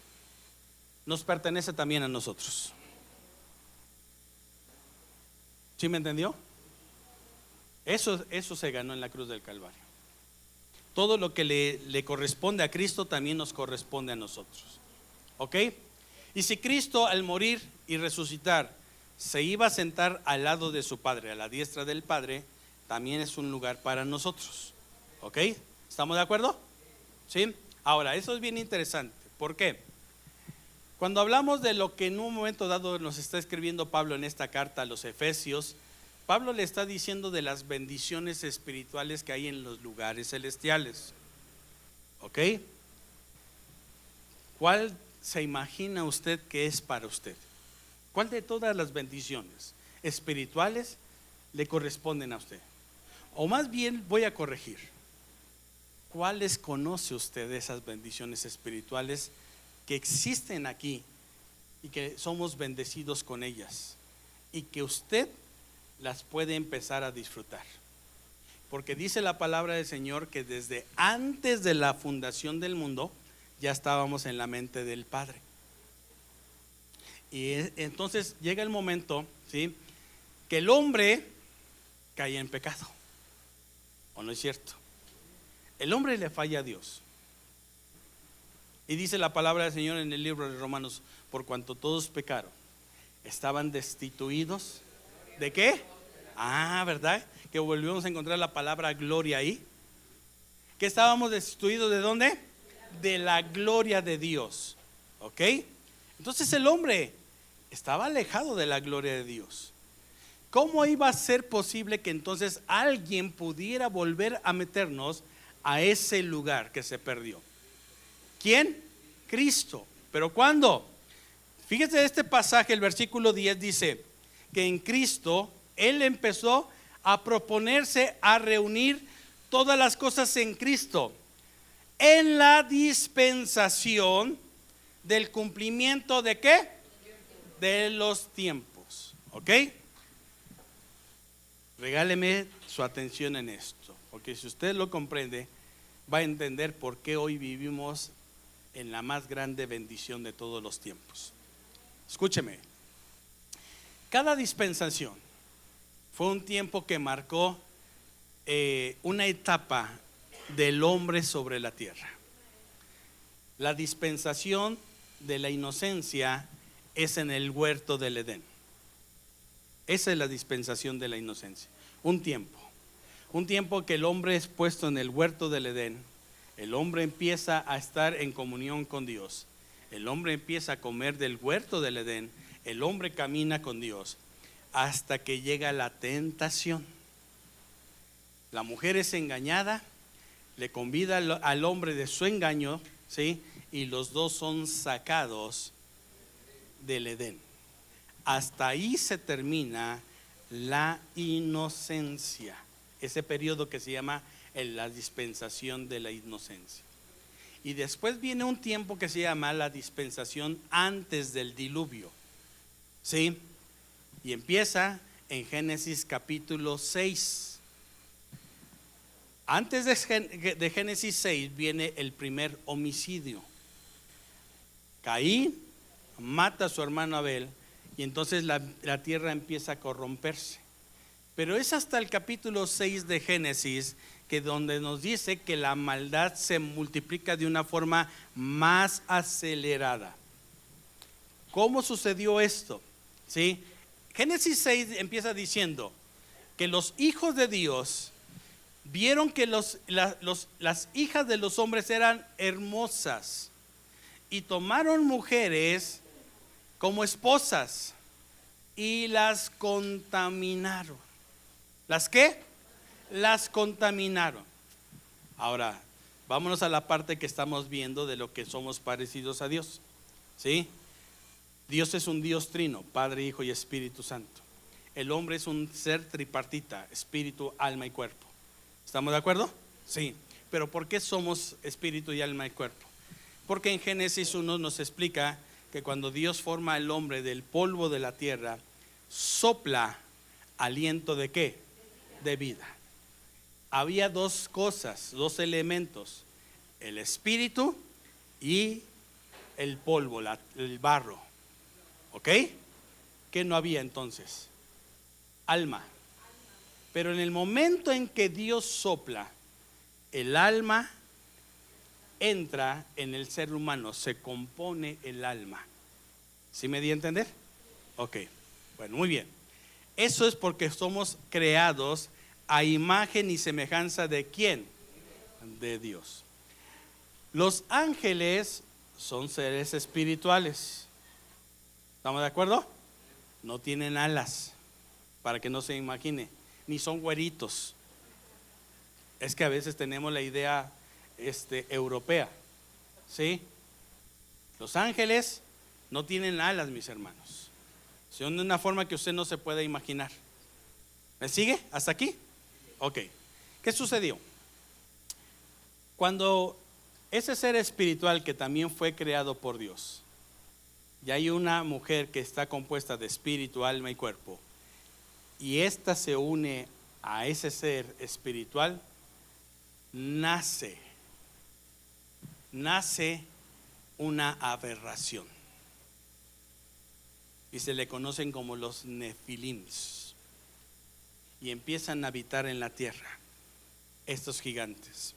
nos pertenece también a nosotros. ¿Sí me entendió? Eso se ganó en la cruz del Calvario. Todo lo que le corresponde a Cristo también nos corresponde a nosotros. ¿Ok? Y si Cristo al morir y resucitar se iba a sentar al lado de su Padre, a la diestra del Padre, también es un lugar para nosotros. ¿Ok? ¿Estamos de acuerdo? ¿Sí? Ahora, eso es bien interesante. ¿Por qué? Cuando hablamos de lo que en un momento dado nos está escribiendo Pablo en esta carta a los Efesios, Pablo le está diciendo de las bendiciones espirituales que hay en los lugares celestiales. ¿Ok? ¿Cuál se imagina usted que es para usted? ¿Cuál de todas las bendiciones espirituales le corresponden a usted? O más bien voy a corregir. ¿Cuáles conoce usted de esas bendiciones espirituales que existen aquí y que somos bendecidos con ellas y que usted las puede empezar a disfrutar? Porque dice la palabra del Señor que desde antes de la fundación del mundo ya estábamos en la mente del Padre. Y entonces llega el momento, ¿sí?, que el hombre cae en pecado. ¿O no es cierto? El hombre le falla a Dios. Y dice la palabra del Señor en el libro de Romanos, por cuanto todos pecaron, estaban destituidos ¿de qué? ¿Verdad? Que volvemos a encontrar la palabra gloria ahí. Que estábamos destituidos ¿de dónde? De la gloria de Dios. ¿Ok? Entonces el hombre estaba alejado de la gloria de Dios. ¿Cómo iba a ser posible que entonces alguien pudiera volver a meternos a ese lugar que se perdió? ¿Quién? Cristo. ¿Pero cuándo? Fíjese este pasaje, el versículo 10 dice que en Cristo Él empezó a proponerse a reunir todas las cosas en Cristo, en la dispensación del cumplimiento ¿de qué? De los tiempos. ¿Ok? Regáleme su atención en esto, porque si usted lo comprende, va a entender por qué hoy vivimos en la más grande bendición de todos los tiempos. Escúcheme, cada dispensación fue un tiempo que marcó una etapa del hombre sobre la tierra. La dispensación de la inocencia es en el huerto del Edén. Esa es la dispensación de la inocencia. Un tiempo que el hombre es puesto en el huerto del Edén. El hombre empieza a estar en comunión con Dios. El hombre empieza a comer del huerto del Edén. El hombre camina con Dios hasta que llega la tentación. La mujer es engañada, le convida al hombre de su engaño, ¿sí?, y los dos son sacados del Edén. Hasta ahí se termina la inocencia, ese periodo que se llama la dispensación de la inocencia. Y después viene un tiempo que se llama la dispensación antes del diluvio, ¿sí? Y empieza en Génesis capítulo 6. Antes de Génesis 6 viene el primer homicidio. Caín mata a su hermano Abel y entonces la tierra empieza a corromperse. Pero es hasta el capítulo 6 de Génesis que donde nos dice que la maldad se multiplica de una forma más acelerada. ¿Cómo sucedió esto? ¿Sí? Génesis 6 empieza diciendo que los hijos de Dios vieron que las hijas de los hombres eran hermosas y tomaron mujeres como esposas y las contaminaron. ¿Las qué? Las contaminaron. Ahora, vámonos a la parte que estamos viendo de lo que somos parecidos a Dios. ¿Sí? Dios es un Dios trino, Padre, Hijo y Espíritu Santo. El hombre es un ser tripartita, espíritu, alma y cuerpo. ¿Estamos de acuerdo? Sí. Pero ¿por qué somos espíritu y alma y cuerpo? Porque en Génesis 1 nos explica que cuando Dios forma al hombre del polvo de la tierra, sopla aliento de ¿qué? De vida. Había dos cosas, dos elementos: el espíritu y el polvo, el barro. ¿Ok? ¿Qué no había entonces? Alma. Pero en el momento en que Dios sopla, el alma entra en el ser humano, se compone el alma. ¿Sí me di a entender? Ok, bueno, muy bien. Eso es porque somos creados a imagen y semejanza de ¿quién? De Dios. Los ángeles son seres espirituales. ¿Estamos de acuerdo? No tienen alas, para que no se imagine, ni son güeritos. Es que a veces tenemos la idea europea, ¿sí? Los ángeles no tienen alas, mis hermanos. Son de una forma que usted no se puede imaginar. ¿Me sigue hasta aquí? Ok. ¿Qué sucedió? Cuando ese ser espiritual que también fue creado por Dios, y hay una mujer que está compuesta de espíritu, alma y cuerpo, y ésta se une a ese ser espiritual, nace una aberración. Y se le conocen como los nefilims. Y empiezan a habitar en la tierra estos gigantes.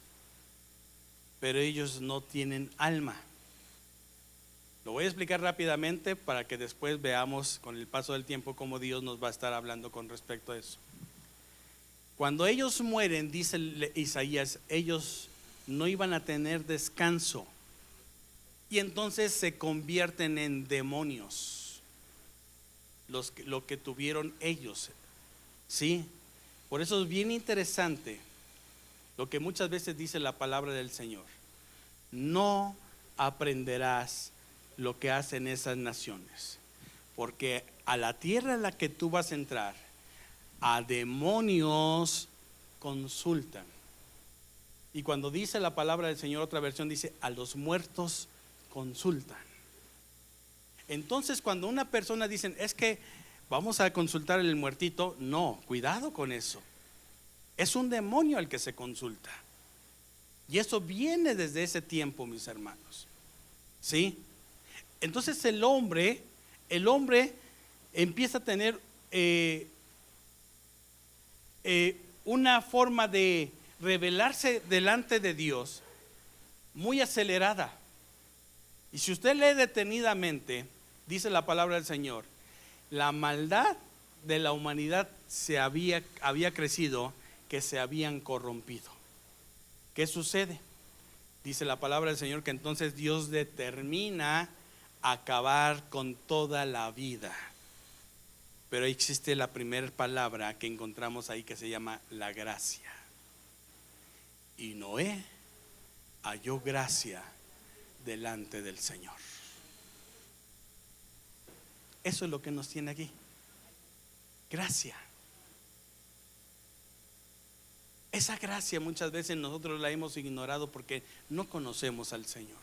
Pero ellos no tienen alma. Lo voy a explicar rápidamente para que después veamos con el paso del tiempo cómo Dios nos va a estar hablando con respecto a eso. Cuando ellos mueren, dice Isaías, ellos no iban a tener descanso. Y entonces se convierten en demonios. Lo que tuvieron ellos. ¿Sí? Por eso es bien interesante lo que muchas veces dice la palabra del Señor. No aprenderás lo que hacen esas naciones, porque a la tierra en la que tú vas a entrar, a demonios consultan. Y cuando dice la palabra del Señor, otra versión dice, a los muertos consultan. Entonces cuando una persona dice, es que vamos a consultar el muertito, no, cuidado con eso. Es un demonio el que se consulta. Y eso viene desde ese tiempo, mis hermanos. ¿Sí? Entonces el hombre empieza a tener una forma de revelarse delante de Dios muy acelerada. Y si usted lee detenidamente, dice la palabra del Señor, la maldad de la humanidad había crecido, que se habían corrompido. ¿Qué sucede? Dice la palabra del Señor que entonces Dios determina acabar con toda la vida. Pero existe la primera palabra que encontramos ahí que se llama la gracia. Y Noé halló gracia delante del Señor. Eso es lo que nos tiene aquí. Gracia. Esa gracia muchas veces nosotros la hemos ignorado porque no conocemos al Señor.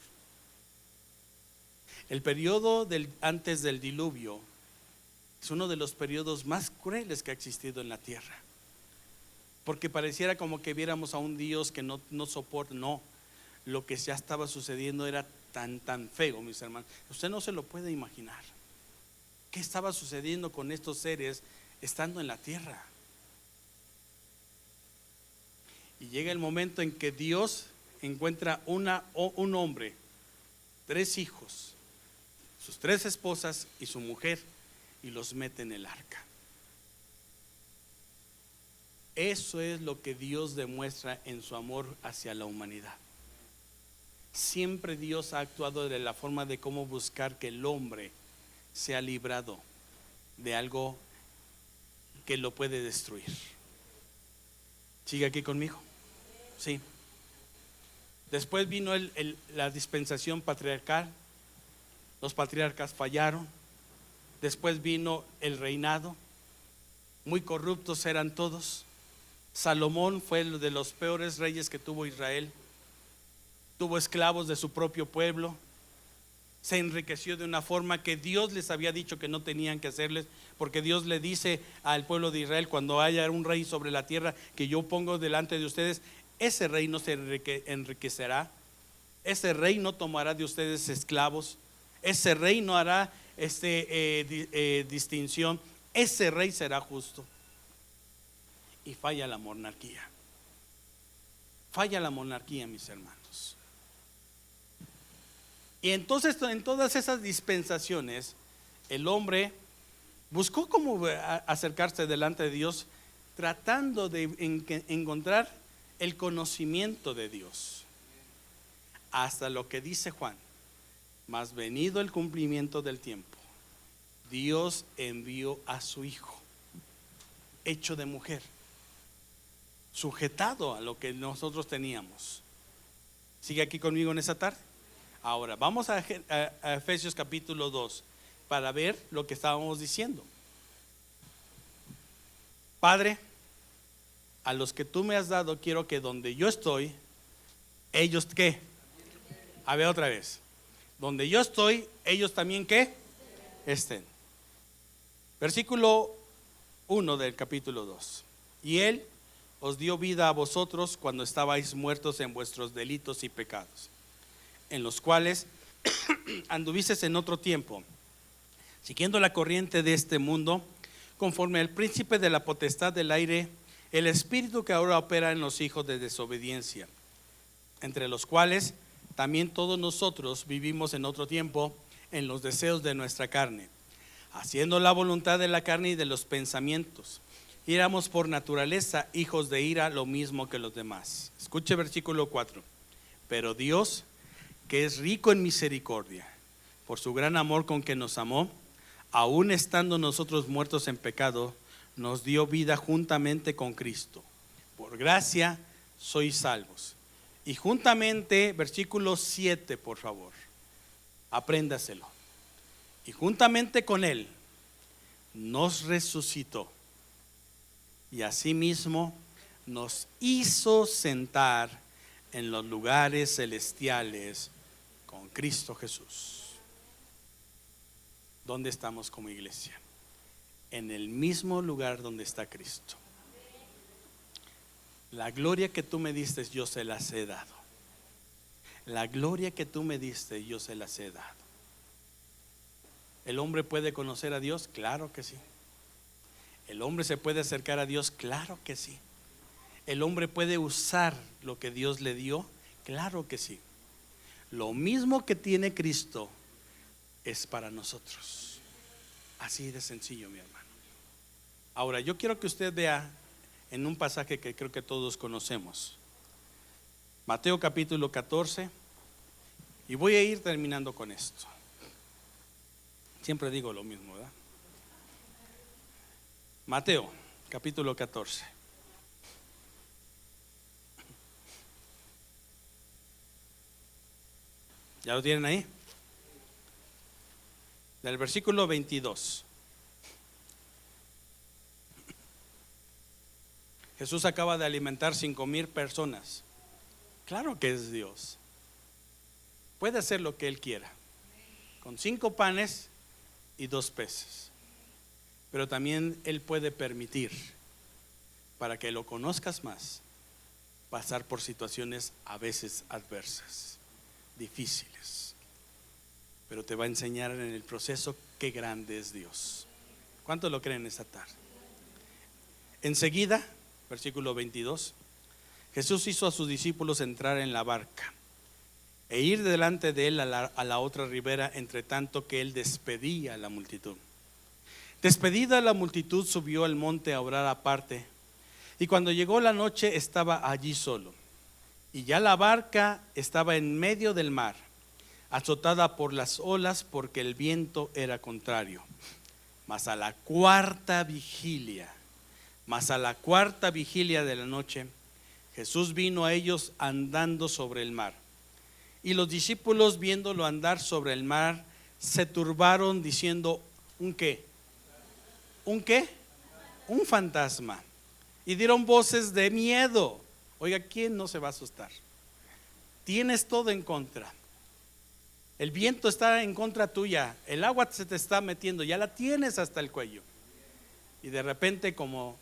El periodo antes del diluvio es uno de los periodos más crueles que ha existido en la tierra, porque pareciera como que viéramos a un Dios que no soporta. No, lo que ya estaba sucediendo era tan feo, mis hermanos. Usted no se lo puede imaginar. ¿Qué estaba sucediendo con estos seres estando en la tierra? Y llega el momento en que Dios encuentra un hombre, 3 hijos, sus 3 esposas y su mujer, y los mete en el arca. Eso es lo que Dios demuestra en su amor hacia la humanidad. Siempre Dios ha actuado de la forma de cómo buscar que el hombre sea librado de algo que lo puede destruir. ¿Sigue aquí conmigo? Sí. Después vino la dispensación patriarcal. Los patriarcas fallaron. Después vino el reinado. Muy corruptos eran todos. Salomón fue uno de los peores reyes que tuvo Israel. Tuvo esclavos de su propio pueblo. Se enriqueció de una forma que Dios les había dicho que no tenían que hacerles, porque Dios le dice al pueblo de Israel: cuando haya un rey sobre la tierra que yo pongo delante de ustedes, ese rey no se enriquecerá, ese rey no tomará de ustedes esclavos, ese rey no hará distinción, ese rey será justo. Y falla la monarquía. Falla la monarquía, mis hermanos. Y entonces en todas esas dispensaciones el hombre buscó cómo acercarse delante de Dios, tratando de encontrar el conocimiento de Dios, hasta lo que dice Juan: mas venido el cumplimiento del tiempo, Dios envió a su Hijo, hecho de mujer, sujetado a lo que nosotros teníamos. ¿Sigue aquí conmigo en esa tarde? Ahora vamos a Efesios capítulo 2 para ver lo que estábamos diciendo. Padre, a los que tú me has dado, quiero que donde yo estoy, ellos ¿qué? A ver otra vez. Donde yo estoy, ellos también ¿qué? Estén. Versículo 1 del capítulo 2. Y Él os dio vida a vosotros cuando estabais muertos en vuestros delitos y pecados, en los cuales anduvisteis en otro tiempo, siguiendo la corriente de este mundo, conforme al príncipe de la potestad del aire, el espíritu que ahora opera en los hijos de desobediencia, entre los cuales también todos nosotros vivimos en otro tiempo en los deseos de nuestra carne, haciendo la voluntad de la carne y de los pensamientos. Y éramos por naturaleza hijos de ira, lo mismo que los demás. Escuche versículo 4. Pero Dios, que es rico en misericordia, por su gran amor con que nos amó, aun estando nosotros muertos en pecado, nos dio vida juntamente con Cristo. Por gracia sois salvos. Y juntamente, versículo 7, por favor, apréndaselo. Y juntamente con Él nos resucitó, y asimismo nos hizo sentar en los lugares celestiales con Cristo Jesús. ¿Dónde estamos como iglesia? En el mismo lugar donde está Cristo. La gloria que tú me diste, yo se las he dado. La gloria que tú me diste, yo se las he dado. ¿El hombre puede conocer a Dios? Claro que sí. ¿El hombre se puede acercar a Dios? Claro que sí. ¿El hombre puede usar lo que Dios le dio? Claro que sí. Lo mismo que tiene Cristo es para nosotros. Así de sencillo, mi hermano. Ahora, yo quiero que usted vea en un pasaje que creo que todos conocemos, Mateo capítulo 14, y voy a ir terminando con esto. Siempre digo lo mismo, ¿verdad? Mateo capítulo 14. ¿Ya lo tienen ahí? Del versículo 22. Jesús acaba de alimentar 5,000 personas. Claro que es Dios. Puede hacer lo que Él quiera. Con 5 panes y 2 peces. Pero también Él puede permitir, para que lo conozcas más, pasar por situaciones a veces adversas, difíciles. Pero te va a enseñar en el proceso qué grande es Dios. ¿Cuántos lo creen esta tarde? Enseguida, versículo 22, Jesús hizo a sus discípulos entrar en la barca e ir delante de él a la otra ribera, entre tanto que él despedía a la multitud. Despedida la multitud, subió al monte a orar aparte, y cuando llegó la noche estaba allí solo. Y ya la barca estaba en medio del mar, azotada por las olas, porque el viento era contrario. Mas a la cuarta vigilia de la noche, Jesús vino a ellos andando sobre el mar. Y los discípulos, viéndolo andar sobre el mar, se turbaron diciendo: ¿un qué? ¿Un qué? Un fantasma. Y dieron voces de miedo. Oiga, ¿quién no se va a asustar? Tienes todo en contra. El viento está en contra tuya. El agua se te está metiendo. Ya la tienes hasta el cuello. Y de repente, como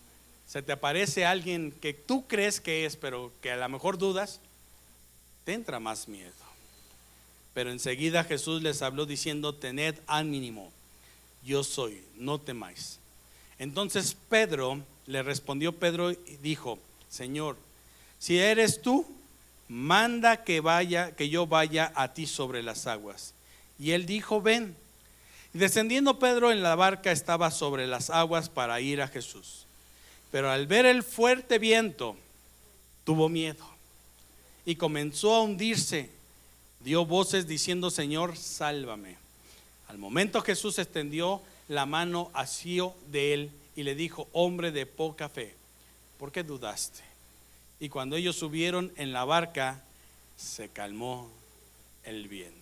se te aparece alguien que tú crees que es, pero que a lo mejor dudas, te entra más miedo. Pero enseguida Jesús les habló diciendo: tened ánimo, yo soy, no temáis. Entonces le respondió Pedro y dijo: Señor, si eres tú, manda que yo vaya a ti sobre las aguas. Y él dijo: ven. Y descendiendo Pedro en la barca, estaba sobre las aguas para ir a Jesús. Pero al ver el fuerte viento, tuvo miedo y comenzó a hundirse. Dio voces diciendo: Señor, sálvame. Al momento Jesús extendió la mano, asió de él y le dijo: hombre de poca fe, ¿por qué dudaste? Y cuando ellos subieron en la barca, se calmó el viento.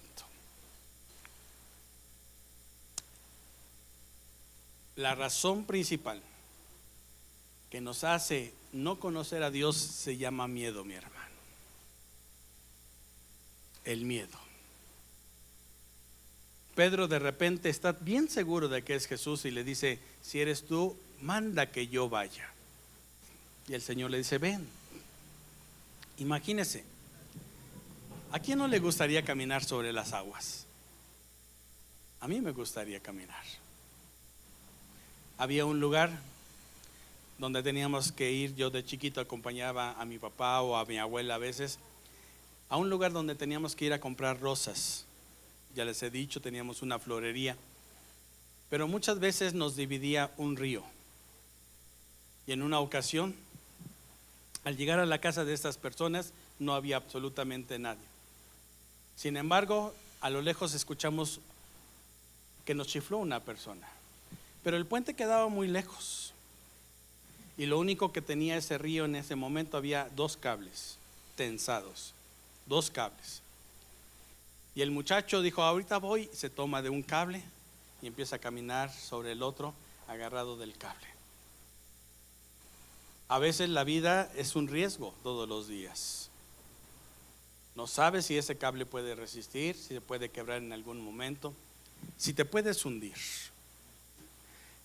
La razón principal que nos hace no conocer a Dios se llama miedo, mi hermano. El miedo. Pedro de repente está bien seguro de que es Jesús y le dice: si eres tú, manda que yo vaya. Y el Señor le dice: ven. Imagínese, ¿a quién no le gustaría caminar sobre las aguas? A mí me gustaría caminar. Había un lugar donde teníamos que ir. Yo de chiquito acompañaba a mi papá o a mi abuela a veces, a un lugar donde teníamos que ir a comprar rosas. Ya les he dicho, teníamos una florería, pero muchas veces nos dividía un río. Y en una ocasión, al llegar a la casa de estas personas, no había absolutamente nadie. Sin embargo, a lo lejos escuchamos que nos chifló una persona, pero el puente quedaba muy lejos. Y lo único que tenía ese río en ese momento, había 2 cables tensados, 2 cables. Y el muchacho dijo: ahorita voy. Se toma de un cable y empieza a caminar sobre el otro, agarrado del cable. A veces la vida es un riesgo todos los días. No sabes si ese cable puede resistir, si se puede quebrar en algún momento, si te puedes hundir.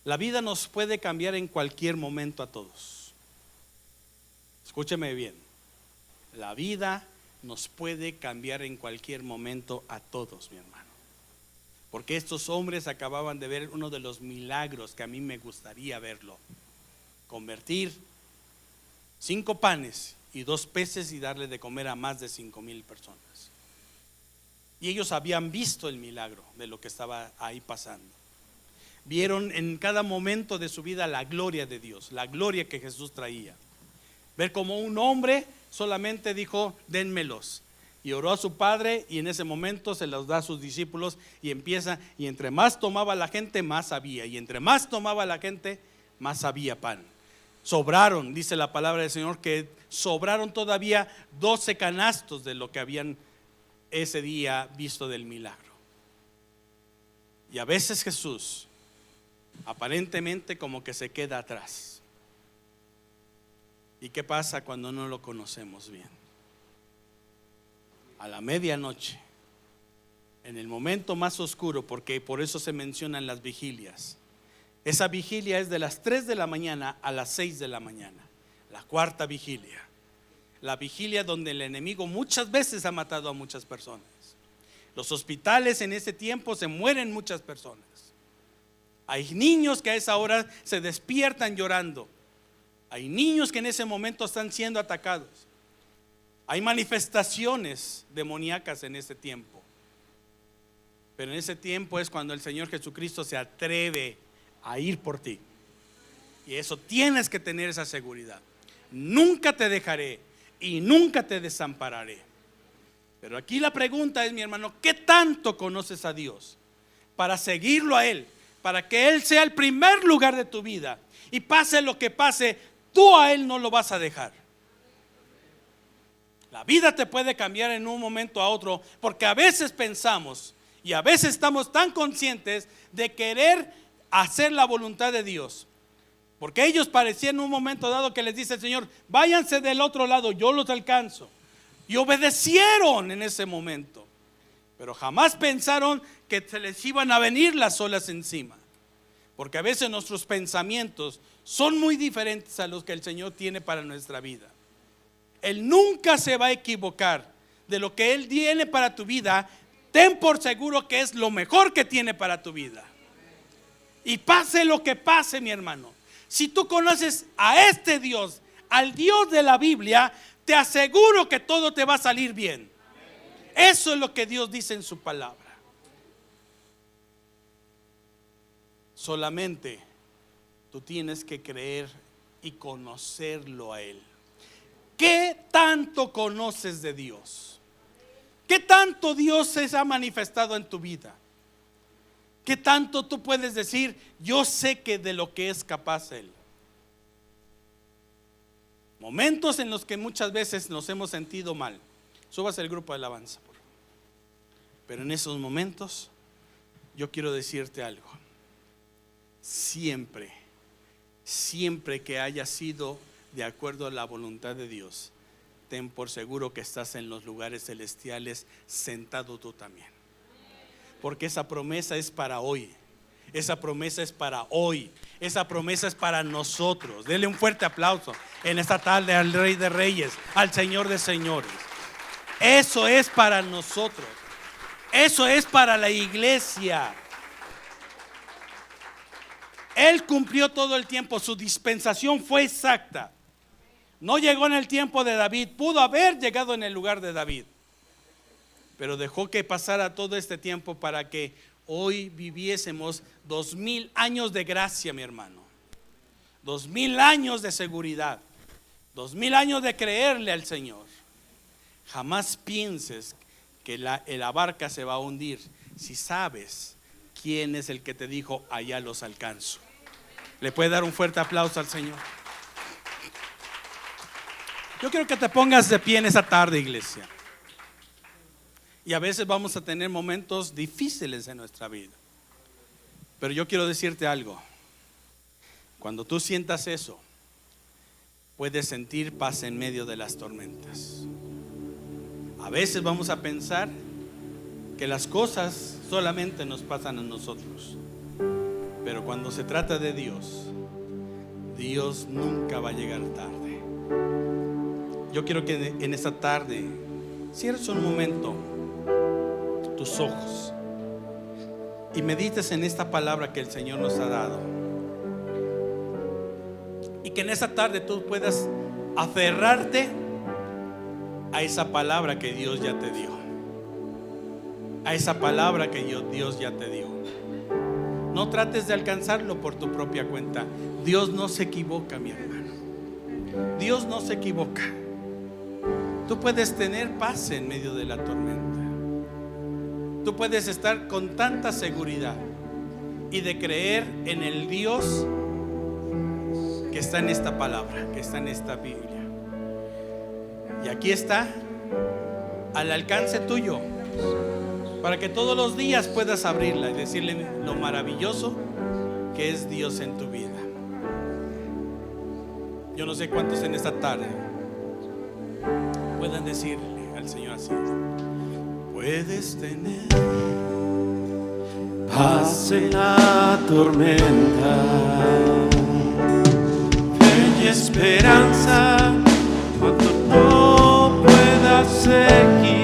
La vida nos puede cambiar en cualquier momento a todos. Escúcheme bien. La vida nos puede cambiar en cualquier momento a todos, mi hermano. Porque estos hombres acababan de ver uno de los milagros que a mí me gustaría verlo: convertir 5 panes y 2 peces y darle de comer a más de 5,000 personas. Y ellos habían visto el milagro de lo que estaba ahí pasando. Vieron en cada momento de su vida la gloria de Dios, la gloria que Jesús traía. Ver como un hombre solamente dijo: dénmelos. Y oró a su padre, y en ese momento se los da a sus discípulos, y empieza, y entre más tomaba la gente, más había, y entre más tomaba la gente, más había pan. Sobraron, dice la palabra del Señor, que sobraron todavía 12 canastos de lo que habían ese día visto del milagro. Y a veces Jesús aparentemente como que se queda atrás. ¿Y qué pasa cuando no lo conocemos bien? A la medianoche, en el momento más oscuro, porque por eso se mencionan las vigilias. Esa vigilia es de las 3 de la mañana a las 6 de la mañana, la cuarta vigilia. La vigilia donde el enemigo muchas veces ha matado a muchas personas. Los hospitales en ese tiempo se mueren muchas personas. Hay niños que a esa hora se despiertan llorando. Hay niños que en ese momento están siendo atacados. Hay manifestaciones demoníacas en ese tiempo. Pero en ese tiempo es cuando el Señor Jesucristo se atreve a ir por ti. Y eso tienes que tener esa seguridad. Nunca te dejaré y nunca te desampararé. Pero aquí la pregunta es, mi hermano, ¿qué tanto conoces a Dios para seguirlo a Él? Para que Él sea el primer lugar de tu vida. Y pase lo que pase, tú a Él no lo vas a dejar. La vida te puede cambiar en un momento a otro, porque a veces pensamos y a veces estamos tan conscientes de querer hacer la voluntad de Dios, porque ellos parecían en un momento dado que les dice el Señor: váyanse del otro lado, yo los alcanzo. Y obedecieron en ese momento, pero jamás pensaron que se les iban a venir las olas encima. Porque a veces nuestros pensamientos son muy diferentes a los que el Señor tiene para nuestra vida. Él nunca se va a equivocar de lo que Él tiene para tu vida. Ten por seguro que es lo mejor que tiene para tu vida. Y pase lo que pase, mi hermano, si tú conoces a este Dios, al Dios de la Biblia, te aseguro que todo te va a salir bien. Eso es lo que Dios dice en su palabra. Solamente tú tienes que creer y conocerlo a Él. ¿Qué tanto conoces de Dios? ¿Qué tanto Dios se ha manifestado en tu vida? ¿Qué tanto tú puedes decir: yo sé que de lo que es capaz Él? Momentos en los que muchas veces nos hemos sentido mal. Subas el grupo de alabanza, por favor. Pero en esos momentos yo quiero decirte algo. Siempre que haya sido de acuerdo a la voluntad de Dios, ten por seguro que estás en los lugares celestiales sentado tú también. Porque esa promesa es para hoy. Esa promesa es para hoy. Esa promesa es para nosotros. Denle un fuerte aplauso en esta tarde al Rey de Reyes, al Señor de Señores. Eso es para nosotros. Eso es para la iglesia. Él cumplió todo el tiempo. Su dispensación fue exacta. No llegó en el tiempo de David. Pudo haber llegado en el lugar de David, pero dejó que pasara todo este tiempo para que hoy viviésemos 2000 años de gracia, mi hermano. 2000 años de seguridad. 2000 años de creerle al Señor. Jamás pienses que la barca se va a hundir si sabes quién es el que te dijo: allá los alcanzo. ¿Le puede dar un fuerte aplauso al Señor? Yo quiero que te pongas de pie en esa tarde, iglesia. Y a veces vamos a tener momentos difíciles en nuestra vida, pero yo quiero decirte algo. Cuando tú sientas eso, puedes sentir paz en medio de las tormentas. A veces vamos a pensar que las cosas solamente nos pasan a nosotros, pero cuando se trata de Dios, Dios nunca va a llegar tarde. Yo quiero que en esta tarde cierres un momento tus ojos y medites en esta palabra que el Señor nos ha dado, y que en esta tarde tú puedas aferrarte a esa palabra que Dios ya te dio, a esa palabra que Dios ya te dio. No trates de alcanzarlo por tu propia cuenta. Dios no se equivoca, mi hermano. Dios no se equivoca. Tú puedes tener paz en medio de la tormenta. Tú puedes estar con tanta seguridad y de creer en el Dios que está en esta palabra, que está en esta Biblia. Y aquí está, al alcance tuyo, para que todos los días puedas abrirla y decirle lo maravilloso que es Dios en tu vida. Yo no sé cuántos en esta tarde puedan decirle al Señor así: puedes tener paz en la tormenta, fe y esperanza cuando no puedas seguir.